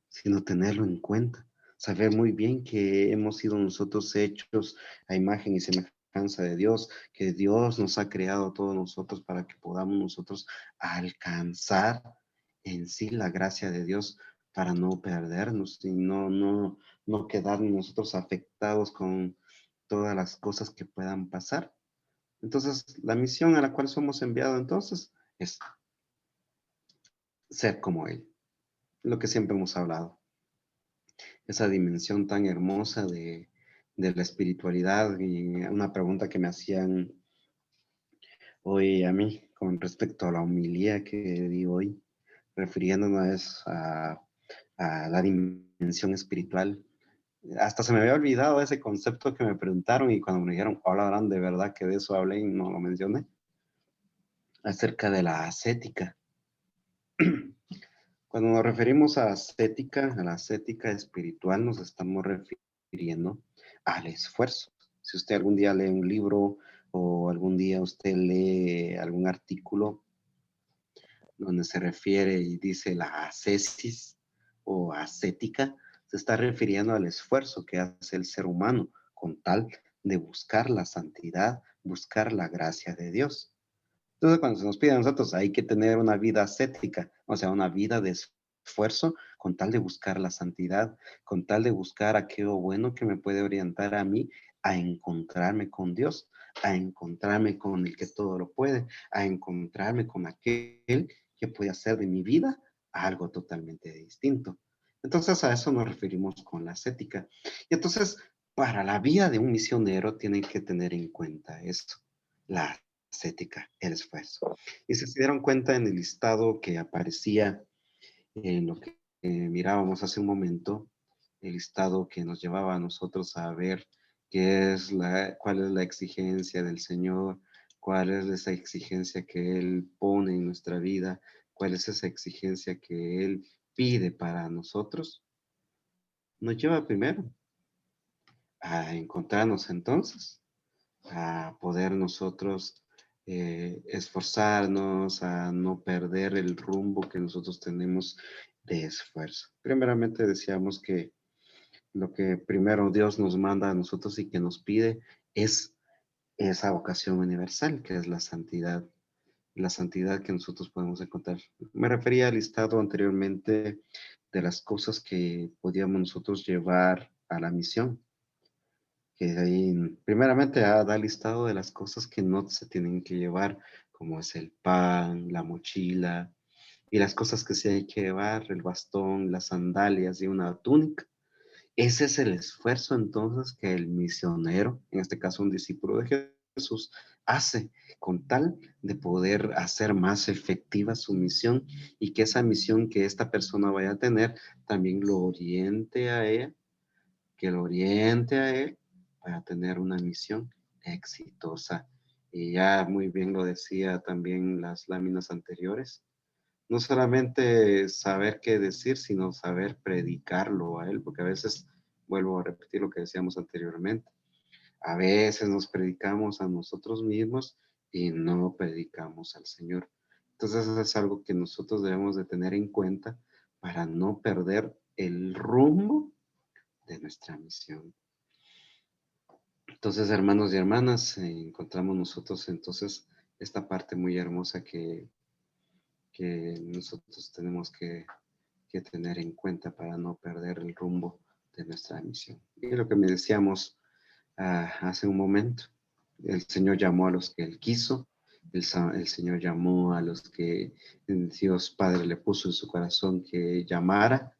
sino tenerlo en cuenta. Saber muy bien que hemos sido nosotros hechos a imagen y semejanza de Dios, que Dios nos ha creado a todos nosotros para que podamos nosotros alcanzar en sí la gracia de Dios para no perdernos y no quedarnos nosotros afectados con todas las cosas que puedan pasar. Entonces, la misión a la cual somos enviados entonces es ser como Él, lo que siempre hemos hablado, esa dimensión tan hermosa de la espiritualidad. Y una pregunta que me hacían hoy a mí con respecto a la homilía que di hoy, refiriéndonos a la dimensión espiritual. Hasta se me había olvidado ese concepto que me preguntaron y cuando me dijeron, hablarán de verdad que de eso hablé y no lo mencioné, acerca de la ascética. Cuando nos referimos a ascética, a la ascética espiritual, nos estamos refiriendo al esfuerzo. Si usted algún día lee un libro o algún día usted lee algún artículo donde se refiere y dice la ascesis o ascética, se está refiriendo al esfuerzo que hace el ser humano con tal de buscar la santidad, buscar la gracia de Dios. Entonces, cuando se nos pide a nosotros, hay que tener una vida ascética, o sea, una vida de esfuerzo con tal de buscar la santidad, con tal de buscar aquello bueno que me puede orientar a mí a encontrarme con Dios, a encontrarme con el que todo lo puede, a encontrarme con aquel que puede hacer de mi vida algo totalmente distinto. Entonces, a eso nos referimos con la ascética. Y entonces, para la vida de un misionero, tienen que tener en cuenta esto, la ascética, el esfuerzo. Y si se dieron cuenta en el listado que aparecía en lo que mirábamos hace un momento, el listado que nos llevaba a nosotros a ver cuál es la exigencia del Señor, cuál es esa exigencia que Él pone en nuestra vida, cuál es esa exigencia que Él pide para nosotros, nos lleva primero a encontrarnos entonces, a poder nosotros esforzarnos, a no perder el rumbo que nosotros tenemos de esfuerzo. Primeramente decíamos que lo que primero Dios nos manda a nosotros y que nos pide es esa vocación universal, que es la santidad que nosotros podemos encontrar. Me refería al listado anteriormente de las cosas que podíamos nosotros llevar a la misión, que ahí primeramente da listado de las cosas que no se tienen que llevar, como es el pan, la mochila, y las cosas que sí hay que llevar, el bastón, las sandalias y una túnica. Ese es el esfuerzo entonces que el misionero, en este caso un discípulo de Jesús, hace con tal de poder hacer más efectiva su misión y que esa misión que esta persona vaya a tener también lo oriente a ella, que lo oriente a él para tener una misión exitosa. Y ya muy bien lo decía también las láminas anteriores. No solamente saber qué decir, sino saber predicarlo a él, porque a veces, vuelvo a repetir lo que decíamos anteriormente, a veces nos predicamos a nosotros mismos y no predicamos al Señor. Entonces eso es algo que nosotros debemos de tener en cuenta para no perder el rumbo de nuestra misión. Entonces, hermanos y hermanas, encontramos nosotros entonces esta parte muy hermosa que nosotros tenemos que tener en cuenta para no perder el rumbo de nuestra misión. Y lo que me decíamos hace un momento, El Señor llamó a los que Él quiso. El Señor llamó a los que Dios Padre le puso en su corazón que llamara.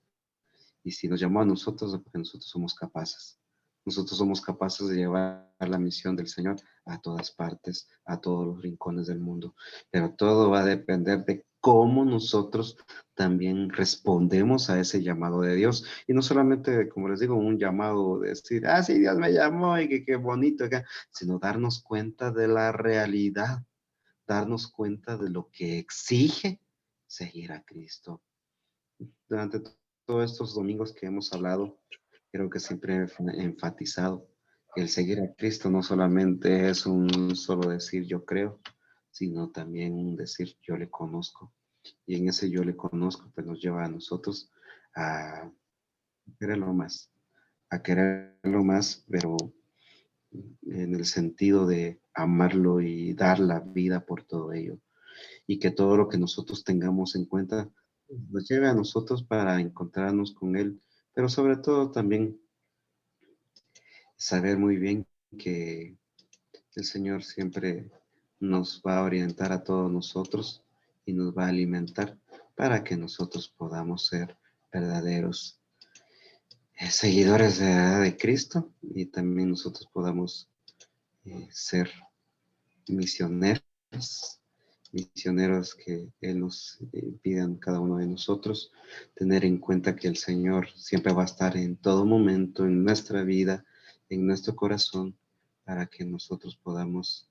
Y si nos llamó a nosotros, es porque nosotros somos capaces. Nosotros somos capaces de llevar la misión del Señor a todas partes, a todos los rincones del mundo. Pero todo va a depender de cómo nosotros también respondemos a ese llamado de Dios. Y no solamente, como les digo, un llamado de decir, ah, sí, Dios me llamó y que qué bonito acá, sino darnos cuenta de la realidad, darnos cuenta de lo que exige seguir a Cristo. Durante todos estos domingos que hemos hablado, creo que siempre he enfatizado que el seguir a Cristo no solamente es un solo decir yo creo, sino también un decir yo le conozco. Y en ese yo le conozco, pues nos lleva a nosotros a quererlo más, pero en el sentido de amarlo y dar la vida por todo ello. Y que todo lo que nosotros tengamos en cuenta nos lleve a nosotros para encontrarnos con Él, pero sobre todo también saber muy bien que el Señor siempre nos va a orientar a todos nosotros y nos va a alimentar para que nosotros podamos ser verdaderos seguidores de Cristo y también nosotros podamos ser misioneros, misioneros que Él nos pide a cada uno de nosotros, tener en cuenta que el Señor siempre va a estar en todo momento en nuestra vida, en nuestro corazón, para que nosotros podamos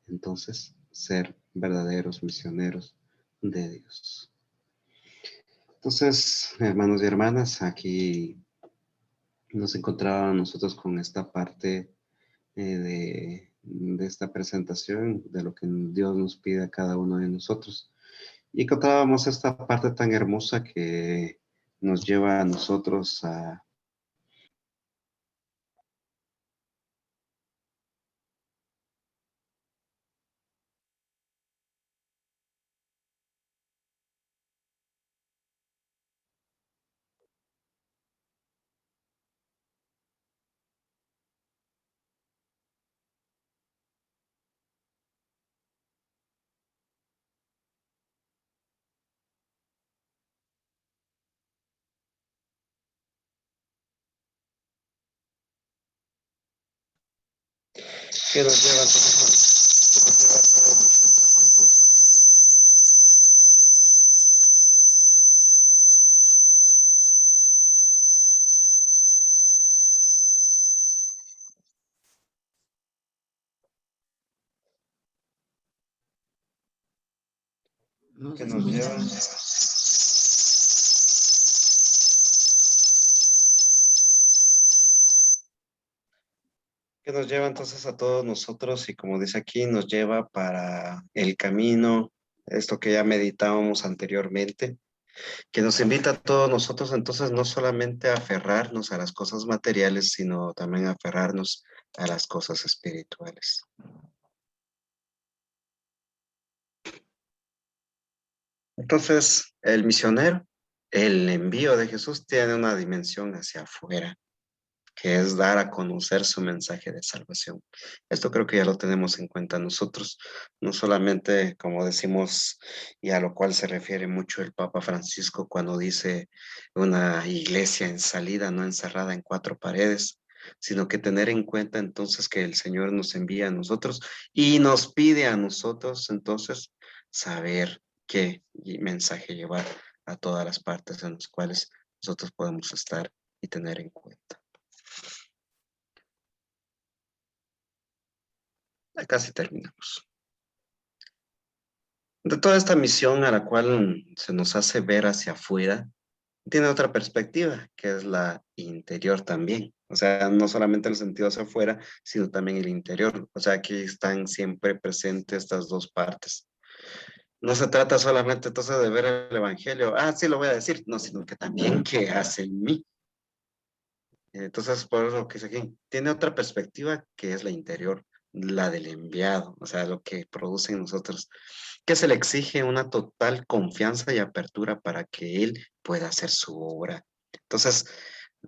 entonces ser verdaderos misioneros de Dios. Entonces, hermanos y hermanas, aquí nos encontrábamos nosotros con esta parte de esta presentación, de lo que Dios nos pide a cada uno de nosotros. Y encontrábamos esta parte tan hermosa que nos lleva a nosotros a que nos lleva entonces, que nos lleva a todos nosotros. Que nos lleva que nos lleva entonces a todos nosotros y como dice aquí, nos lleva para el camino, esto que ya meditábamos anteriormente, que nos invita a todos nosotros entonces no solamente a aferrarnos a las cosas materiales, sino también a aferrarnos a las cosas espirituales. Entonces, el misionero, el envío de Jesús tiene una dimensión hacia afuera, que es dar a conocer su mensaje de salvación. Esto creo que ya lo tenemos en cuenta nosotros, no solamente como decimos y a lo cual se refiere mucho el Papa Francisco cuando dice una iglesia en salida, no encerrada en cuatro paredes, sino que tener en cuenta entonces que el Señor nos envía a nosotros y nos pide a nosotros entonces saber qué mensaje llevar a todas las partes en las cuales nosotros podemos estar y tener en cuenta. Ya casi terminamos. De toda esta misión a la cual se nos hace ver hacia afuera, tiene otra perspectiva, que es la interior también. O sea, no solamente el sentido hacia afuera, sino también el interior. O sea, aquí están siempre presentes estas dos partes. No se trata solamente entonces de ver el evangelio, ah, sí lo voy a decir, no, sino que también qué hace en mí. Entonces, por eso que dice aquí, tiene otra perspectiva que es la interior, la del enviado, o sea, lo que produce en nosotros, que se le exige una total confianza y apertura para que él pueda hacer su obra. Entonces,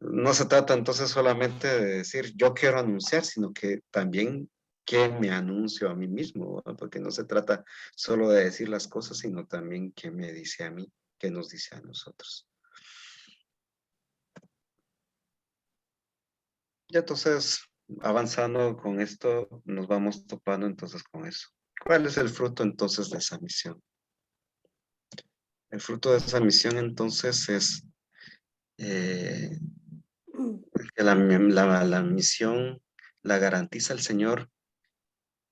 no se trata entonces solamente de decir yo quiero anunciar, sino que también qué me anuncio a mí mismo, ¿verdad? Porque no se trata solo de decir las cosas, sino también qué me dice a mí, qué nos dice a nosotros. Y entonces, avanzando con esto, nos vamos topando entonces con eso. ¿Cuál es el fruto entonces de esa misión? El fruto de esa misión entonces es eh, que la misión la garantiza el Señor,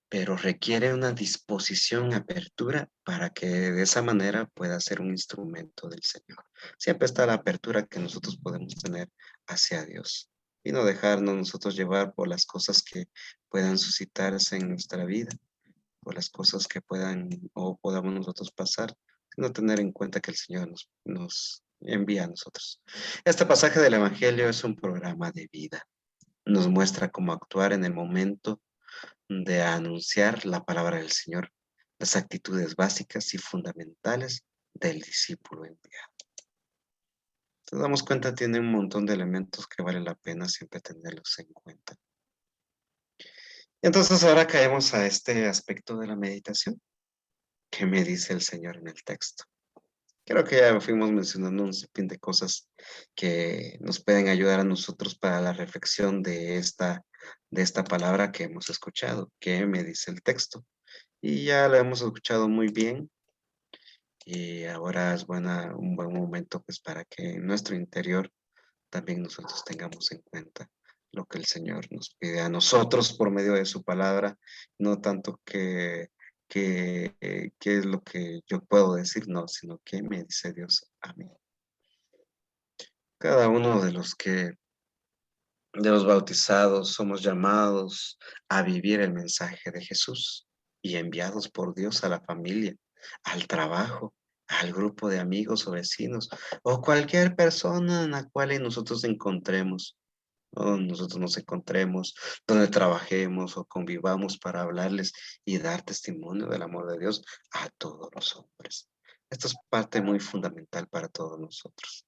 pero requiere una disposición, apertura, para que de esa manera pueda ser un instrumento del Señor. Siempre está la apertura que nosotros podemos tener hacia Dios y no dejarnos nosotros llevar por las cosas que puedan suscitarse en nuestra vida, por las cosas que puedan o podamos nosotros pasar, sino tener en cuenta que el Señor nos envía a nosotros. Este pasaje del Evangelio es un programa de vida. Nos muestra cómo actuar en el momento de anunciar la palabra del Señor, las actitudes básicas y fundamentales del discípulo enviado. Nos damos cuenta, tiene un montón de elementos que vale la pena siempre tenerlos en cuenta. Entonces ahora caemos a este aspecto de la meditación. ¿Qué me dice el Señor en el texto? Creo que ya fuimos mencionando un sinfín de cosas que nos pueden ayudar a nosotros para la reflexión de esta palabra que hemos escuchado. ¿Qué me dice el texto? Y ya lo hemos escuchado muy bien y ahora es un buen momento pues para que en nuestro interior también nosotros tengamos en cuenta lo que el Señor nos pide a nosotros por medio de su palabra, no tanto qué es lo que yo puedo decir, no, sino qué me dice Dios a mí. Cada uno de los bautizados somos llamados a vivir el mensaje de Jesús y enviados por Dios a la familia, al trabajo, al grupo de amigos o vecinos o cualquier persona en la cual nosotros encontremos o nosotros nos encontremos, donde trabajemos o convivamos para hablarles y dar testimonio del amor de Dios a todos los hombres. Esto es parte muy fundamental para todos nosotros,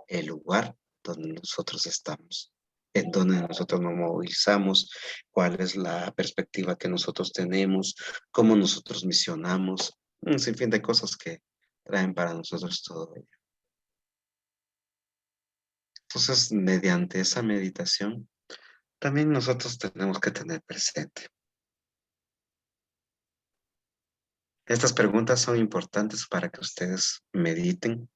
el lugar donde nosotros estamos, en donde nosotros nos movilizamos, cuál es la perspectiva que nosotros tenemos, cómo nosotros misionamos, un sinfín de cosas que traen para nosotros todo ello. Entonces, mediante esa meditación, también nosotros tenemos que tener presente. Estas preguntas son importantes para que ustedes mediten,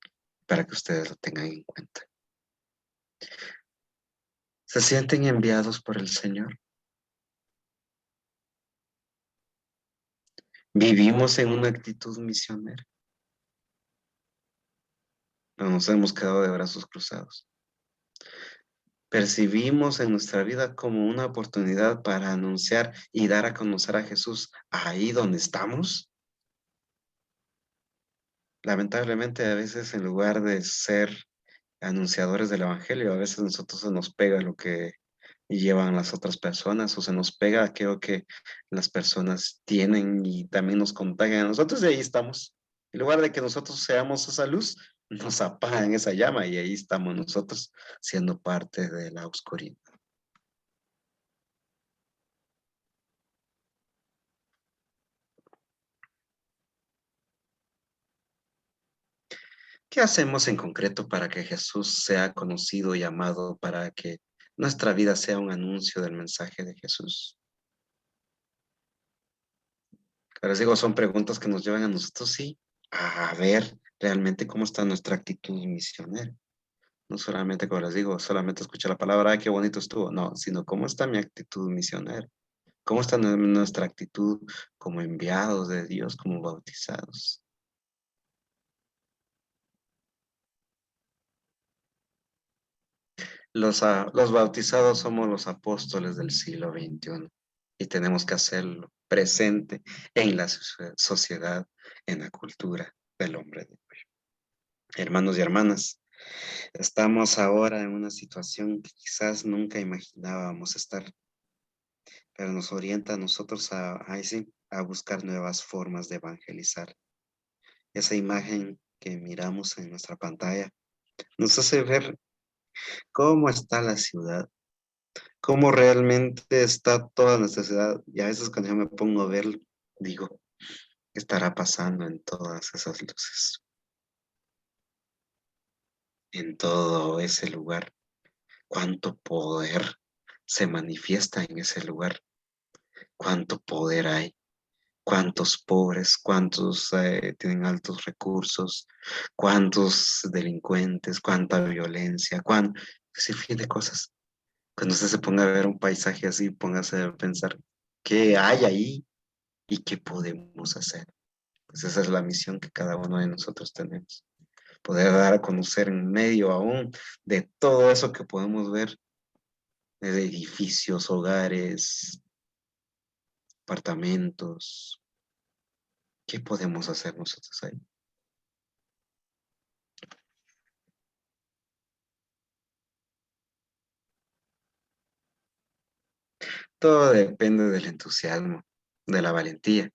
para que ustedes lo tengan en cuenta. ¿Se sienten enviados por el Señor? ¿Vivimos en una actitud misionera? ¿O nos hemos quedado de brazos cruzados? ¿Percibimos en nuestra vida como una oportunidad para anunciar y dar a conocer a Jesús ahí donde estamos? Lamentablemente, a veces en lugar de ser anunciadores del Evangelio, a veces a nosotros se nos pega lo que llevan las otras personas o se nos pega aquello que las personas tienen y también nos contagian a nosotros y ahí estamos. En lugar de que nosotros seamos esa luz, nos apagan esa llama y ahí estamos nosotros siendo parte de la oscuridad. ¿Qué hacemos en concreto para que Jesús sea conocido y amado, para que nuestra vida sea un anuncio del mensaje de Jesús? Como les digo, son preguntas que nos llevan a nosotros, sí, a ver realmente cómo está nuestra actitud misionera. No solamente, como les digo, solamente escuchar la palabra, ay, qué bonito estuvo. No, sino cómo está mi actitud misionera. Cómo está nuestra actitud como enviados de Dios, como bautizados. Los bautizados somos los apóstoles del siglo XXI y tenemos que hacerlo presente en la sociedad, en la cultura del hombre de hoy. Hermanos y hermanas, estamos ahora en una situación que quizás nunca imaginábamos estar, pero nos orienta a nosotros a buscar nuevas formas de evangelizar. Esa imagen que miramos en nuestra pantalla nos hace ver cómo está la ciudad, cómo realmente está toda nuestra ciudad. Y a veces cuando yo me pongo a ver, digo, ¿qué estará pasando en todas esas luces? En todo ese lugar. Cuánto poder se manifiesta en ese lugar. Cuánto poder hay. Cuántos pobres, cuántos tienen altos recursos, cuántos delincuentes, cuánta violencia, ese fin de cosas. Cuando usted se ponga a ver un paisaje así, póngase a pensar qué hay ahí y qué podemos hacer. Pues esa es la misión que cada uno de nosotros tenemos. Poder dar a conocer en medio aún de todo eso que podemos ver, de edificios, hogares, apartamentos. ¿Qué podemos hacer nosotros ahí? Todo depende del entusiasmo, de la valentía,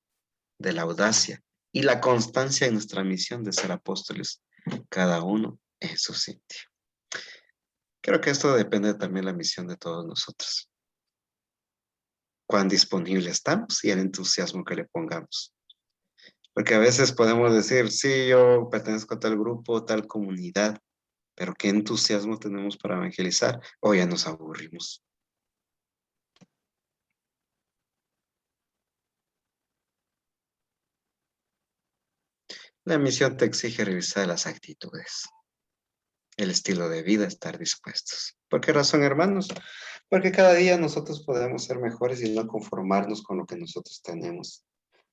de la audacia y la constancia en nuestra misión de ser apóstoles, cada uno en su sitio. Creo que esto depende también de la misión de todos nosotros. Cuán disponible estamos y el entusiasmo que le pongamos. Porque a veces podemos decir, sí, yo pertenezco a tal grupo, tal comunidad, pero ¿qué entusiasmo tenemos para evangelizar? O ya nos aburrimos. La misión te exige revisar las actitudes, el estilo de vida, estar dispuestos. ¿Por qué razón, hermanos? Porque cada día nosotros podemos ser mejores y no conformarnos con lo que nosotros tenemos,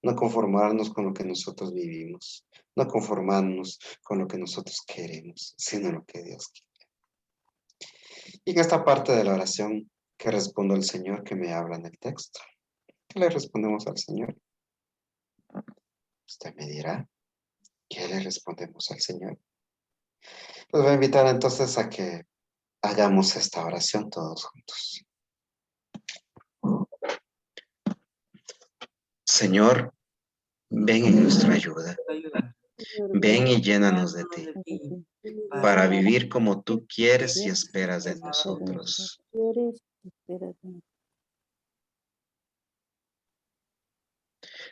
no conformarnos con lo que nosotros vivimos, no conformarnos con lo que nosotros queremos, sino lo que Dios quiere. Y en esta parte de la oración que respondo al Señor que me habla en el texto, ¿qué le respondemos al Señor? Usted me dirá, ¿qué le respondemos al Señor? Los voy a invitar entonces a que hagamos esta oración todos juntos. Señor, ven en nuestra ayuda. Ven y llénanos de ti, para vivir como tú quieres y esperas de nosotros.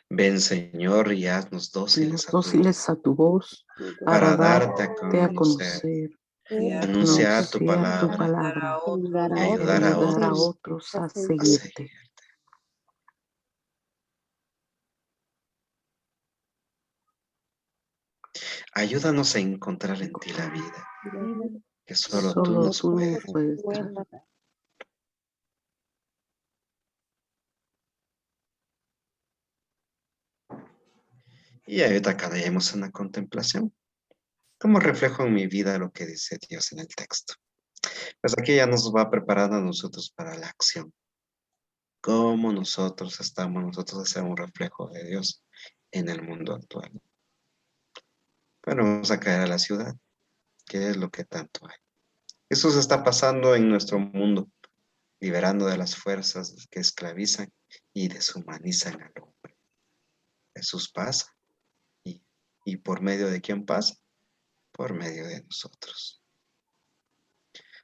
Ven, Señor, y haznos dóciles a tu voz, para darte a conocer, anunciar tu palabra y ayudar a otros a a seguir. Ayúdanos a encontrar en ti la vida, que solo tú nos puedes dar. Y ahorita caemos en la contemplación. ¿Cómo reflejo en mi vida lo que dice Dios en el texto? Pues aquí ya nos va preparando a nosotros para la acción. ¿Cómo nosotros a ser un reflejo de Dios en el mundo actual? Bueno, vamos a caer a la ciudad. ¿Qué es lo que tanto hay? Jesús está pasando en nuestro mundo, liberando de las fuerzas que esclavizan y deshumanizan al hombre. Jesús pasa. ¿Y por medio de quién pasa? Por medio de nosotros.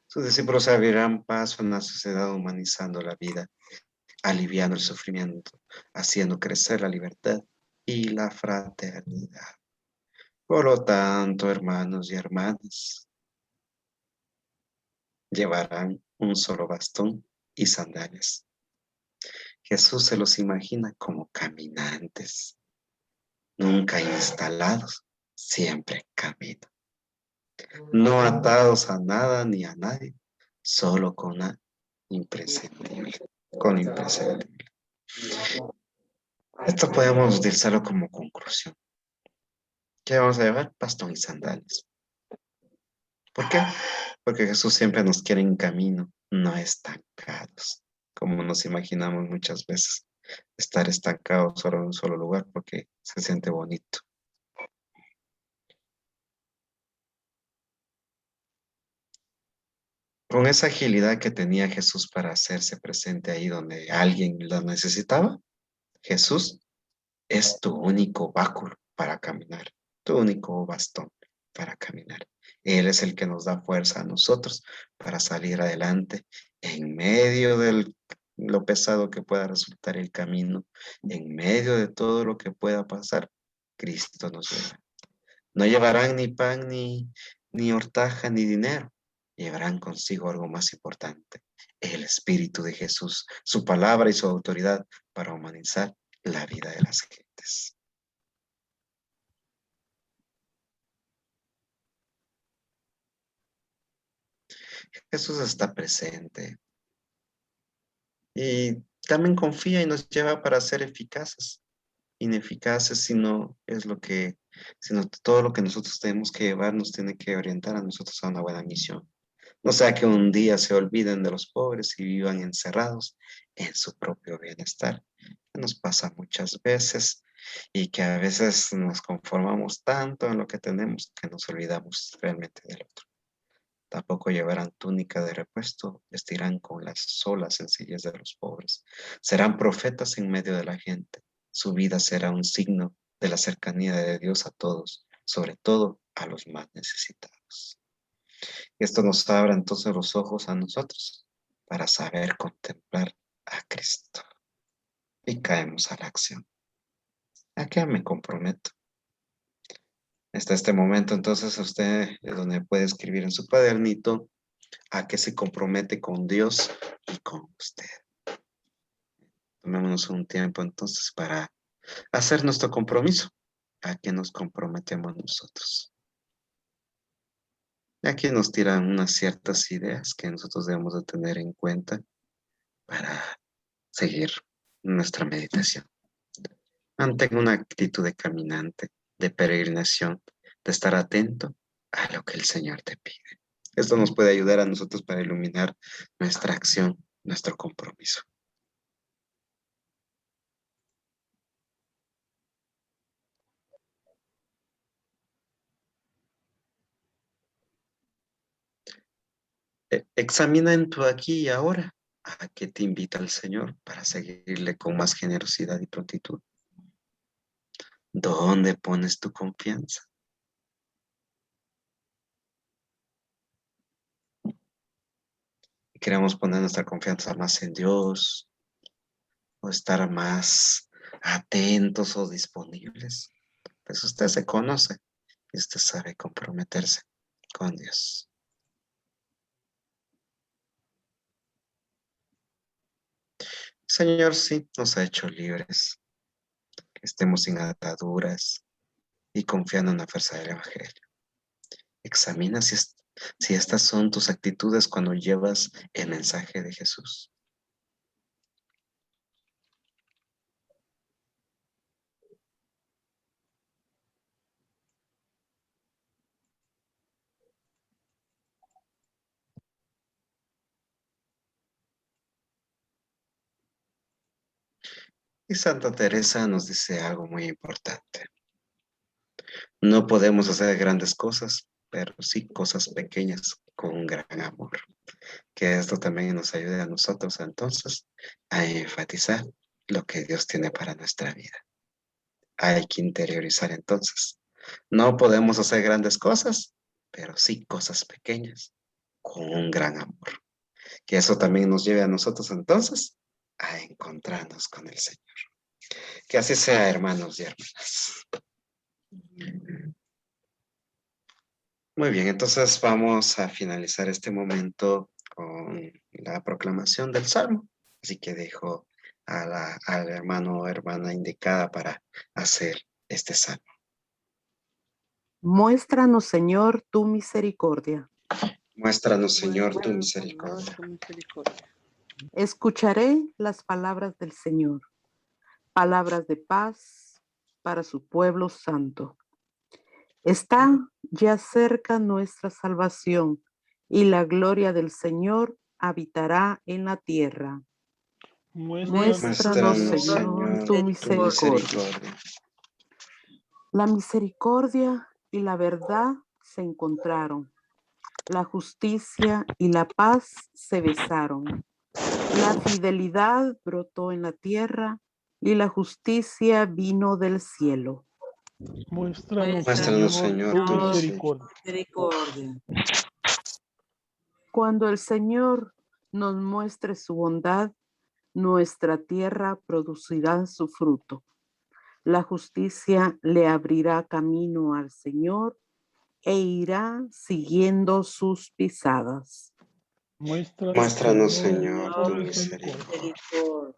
Sus discípulos abrirán paso en la sociedad humanizando la vida, aliviando el sufrimiento, haciendo crecer la libertad y la fraternidad. Por lo tanto, hermanos y hermanas, llevarán un solo bastón y sandalias. Jesús se los imagina como caminantes, nunca instalados, siempre camino. No atados a nada ni a nadie, solo con imprescindible. Esto podemos utilizarlo como conclusión. ¿Qué vamos a llevar? Bastón y sandalias. ¿Por qué? Porque Jesús siempre nos quiere en camino, no estancados, como nos imaginamos muchas veces. Estar estancados solo en un solo lugar porque se siente bonito. Con esa agilidad que tenía Jesús para hacerse presente ahí donde alguien lo necesitaba, Jesús es tu único báculo para caminar, tu único bastón. para caminar. Él es el que nos da fuerza a nosotros para salir adelante en medio de lo pesado que pueda resultar el camino, en medio de todo lo que pueda pasar. Cristo nos lleva. No llevarán ni pan, ni hortaja, ni dinero. Llevarán consigo algo más importante, el Espíritu de Jesús, su palabra y su autoridad para humanizar la vida de las gentes. Jesús está presente y también confía y nos lleva para ser eficaces. Ineficaces, sino todo lo que nosotros tenemos que llevar nos tiene que orientar a nosotros a una buena misión. No sea que un día se olviden de los pobres y vivan encerrados en su propio bienestar. Nos pasa muchas veces y que a veces nos conformamos tanto en lo que tenemos que nos olvidamos realmente del otro. Tampoco llevarán túnica de repuesto, vestirán con las solas sencillez de los pobres. Serán profetas en medio de la gente. Su vida será un signo de la cercanía de Dios a todos, sobre todo a los más necesitados. Esto nos abre entonces los ojos a nosotros para saber contemplar a Cristo. Y caemos a la acción. ¿A qué me comprometo? Hasta este momento, entonces, usted es donde puede escribir en su cuadernito a qué se compromete con Dios y con usted. Tomémonos un tiempo entonces para hacer nuestro compromiso. ¿A qué nos comprometemos nosotros? Aquí nos tiran unas ciertas ideas que nosotros debemos de tener en cuenta para seguir nuestra meditación. Mantén una actitud de caminante, de peregrinación, de estar atento a lo que el Señor te pide. Esto nos puede ayudar a nosotros para iluminar nuestra acción, nuestro compromiso. Examina en tu aquí y ahora a qué te invita el Señor para seguirle con más generosidad y prontitud. ¿Dónde pones tu confianza? Queremos poner nuestra confianza más en Dios o estar más atentos o disponibles. Pues usted se conoce y usted sabe comprometerse con Dios. Señor, sí, nos ha hecho libres, que estemos sin ataduras y confiando en la fuerza del Evangelio. Examina si estas son tus actitudes cuando llevas el mensaje de Jesús. Y Santa Teresa nos dice algo muy importante. No podemos hacer grandes cosas, pero sí cosas pequeñas con un gran amor. Que esto también nos ayude a nosotros entonces a enfatizar lo que Dios tiene para nuestra vida. Hay que interiorizar entonces. No podemos hacer grandes cosas, pero sí cosas pequeñas con un gran amor. Que eso también nos lleve a nosotros entonces a encontrarnos con el Señor. Que así sea, hermanos y hermanas. Muy bien, entonces vamos a finalizar este momento con la proclamación del Salmo. Así que dejo al hermano o hermana indicada para hacer este Salmo. Muéstranos, Señor, tu misericordia. Muéstranos, Señor, tu Muéstranos, misericordia. Señor, tu misericordia. Escucharé las palabras del Señor, palabras de paz para su pueblo santo. Está ya cerca nuestra salvación y la gloria del Señor habitará en la tierra. Muéstranos, Señor, tu misericordia. La misericordia y la verdad se encontraron. La justicia y la paz se besaron. La fidelidad brotó en la tierra y la justicia vino del cielo. Muéstranos, Señor, tu misericordia. Cuando el Señor nos muestre su bondad, nuestra tierra producirá su fruto. La justicia le abrirá camino al Señor e irá siguiendo sus pisadas. Muéstranos, Señor, tu misericordia.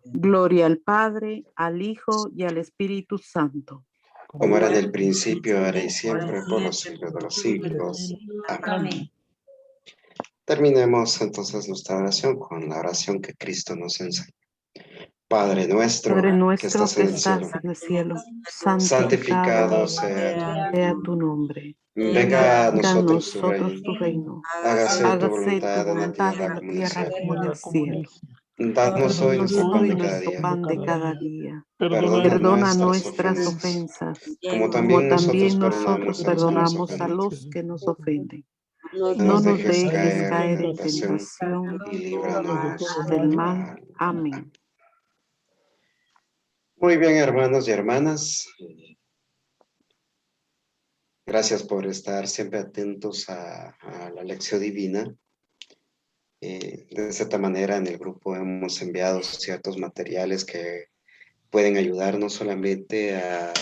Gloria al Padre, al Hijo y al Espíritu Santo. Como era en el principio, ahora y siempre, por los siglos de los siglos. Amén. Terminemos entonces nuestra oración con la oración que Cristo nos enseña. Padre nuestro, que estás en el cielo, santificado sea tu nombre. Venga a nosotros tu tu reino. Hágase tu Hágase voluntad en la tierra como en el cielo. Danos hoy nuestro pan de cada día. pan de cada día. Perdona nuestras ofensas, ofensas, como también nosotros nosotros perdonamos perdonamos a los que nos ofenden. No No nos nos dejes caer en tentación tentación y líbranos del mal. Amén. Muy bien, hermanos y hermanas. Gracias por estar siempre atentos a la lección divina. De cierta manera, en el grupo hemos enviado ciertos materiales que pueden ayudar no solamente a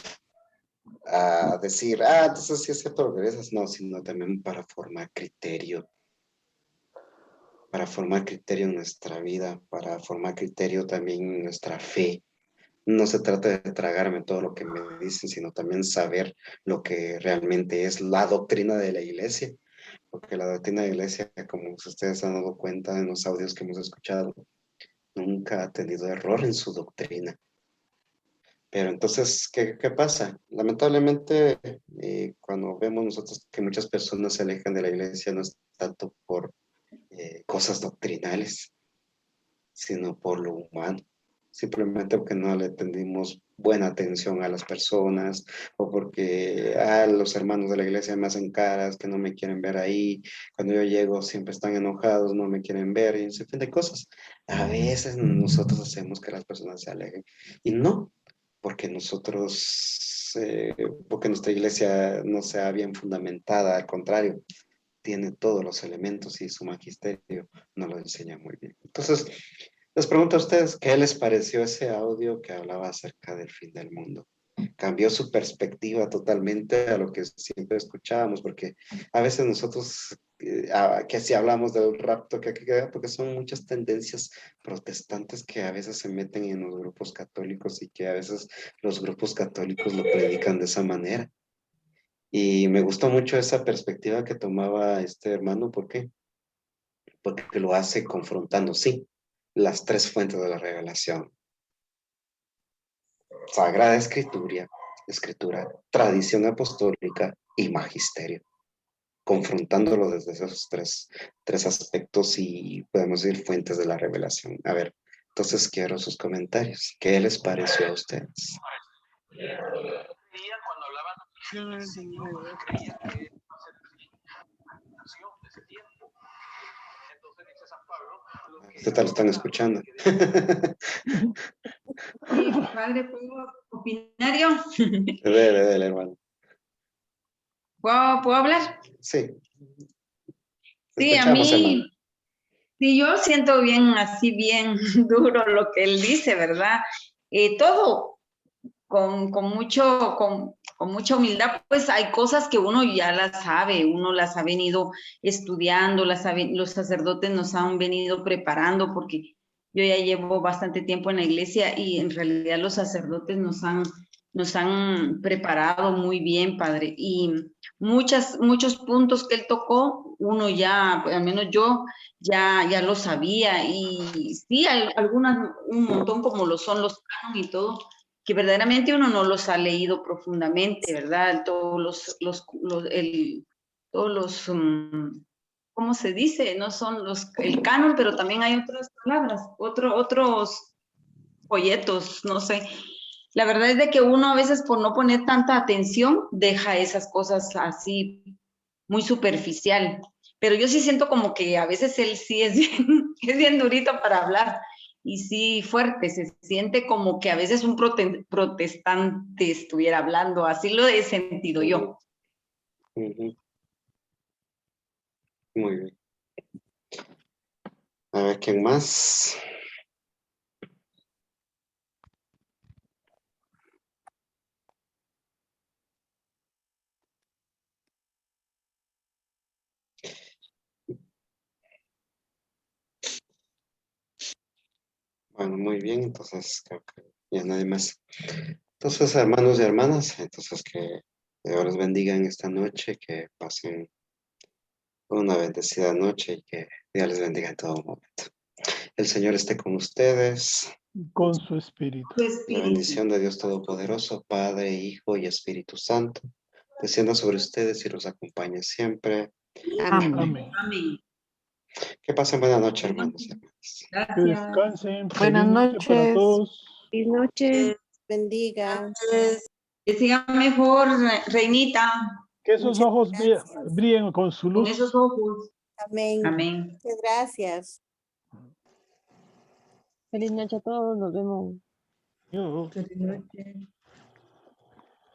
decir, entonces sí es cierto lo que dices, no, sino también para formar criterio. Para formar criterio en nuestra vida, para formar criterio también en nuestra fe. No se trata de tragarme todo lo que me dicen, sino también saber lo que realmente es la doctrina de la iglesia. Porque la doctrina de la iglesia, como ustedes han dado cuenta en los audios que hemos escuchado, nunca ha tenido error en su doctrina. Pero entonces, ¿qué pasa? Lamentablemente, cuando vemos nosotros que muchas personas se alejan de la iglesia, no es tanto por cosas doctrinales, sino por lo humano. Simplemente porque no le tendimos buena atención a las personas, o porque los hermanos de la iglesia me hacen caras, que no me quieren ver ahí. Cuando yo llego siempre están enojados, no me quieren ver, y un sinfín de cosas. A veces nosotros hacemos que las personas se alejen. Y no, porque porque nuestra iglesia no sea bien fundamentada, al contrario, tiene todos los elementos y su magisterio nos lo enseña muy bien. Entonces, les pregunto a ustedes, ¿qué les pareció ese audio que hablaba acerca del fin del mundo? Cambió su perspectiva totalmente a lo que siempre escuchábamos, porque a veces nosotros, que si hablamos del rapto, porque son muchas tendencias protestantes que a veces se meten en los grupos católicos y que a veces los grupos católicos lo predican de esa manera. Y me gustó mucho esa perspectiva que tomaba este hermano. ¿Por qué? Porque lo hace confrontando, sí, las tres fuentes de la revelación. Sagrada Escritura, tradición apostólica y magisterio. Confrontándolo desde esos tres aspectos y podemos decir fuentes de la revelación. A ver, entonces quiero sus comentarios. ¿Qué les pareció a ustedes? ¿Qué tal están escuchando? Sí, padre, ¿puedo opinar yo? Dele, hermano. ¿Puedo hablar? Sí. Sí, a mí, sí, yo siento bien duro lo que él dice, ¿verdad? Todo con mucha humildad, pues hay cosas que uno ya las sabe, uno las ha venido estudiando, los sacerdotes nos han venido preparando, porque yo ya llevo bastante tiempo en la iglesia y en realidad los sacerdotes nos han preparado muy bien, padre, y muchos puntos que él tocó, uno ya, al menos yo, ya lo sabía, y sí, hay un montón como lo son los cánones y todo, que verdaderamente uno no los ha leído profundamente, ¿verdad? Todos los ¿cómo se dice? No son el canon, pero también hay otras palabras, otros folletos, no sé. La verdad es de que uno a veces por no poner tanta atención deja esas cosas así muy superficial, pero yo sí siento como que a veces él sí es bien durito para hablar. y sí, fuerte, se siente como que a veces un protestante estuviera hablando, así lo he sentido yo. Ujú. Muy bien. A ver, ¿quién más? Bueno, muy bien, entonces creo que ya nadie más. Entonces, hermanos y hermanas, entonces que Dios les bendiga en esta noche, que pasen una bendecida noche y que Dios les bendiga en todo momento. El Señor esté con ustedes. Con su espíritu. Su La espíritu. bendición de Dios Todopoderoso, Padre, Hijo y Espíritu Santo, descienda sobre ustedes y los acompañe siempre. Amén. Amén. Amén. Que pasen buena noche, hermanos y hermanas. Que Gracias. descansen. Buenas Feliz noche para noches. todos. Feliz noche. Bendiga. Que siga mejor, Reinita, Que esos Muchas ojos gracias. brillen con su con luz. esos ojos. Amén. Amén. Muchas gracias. Feliz noche a todos, nos vemos. Dios. Feliz noche.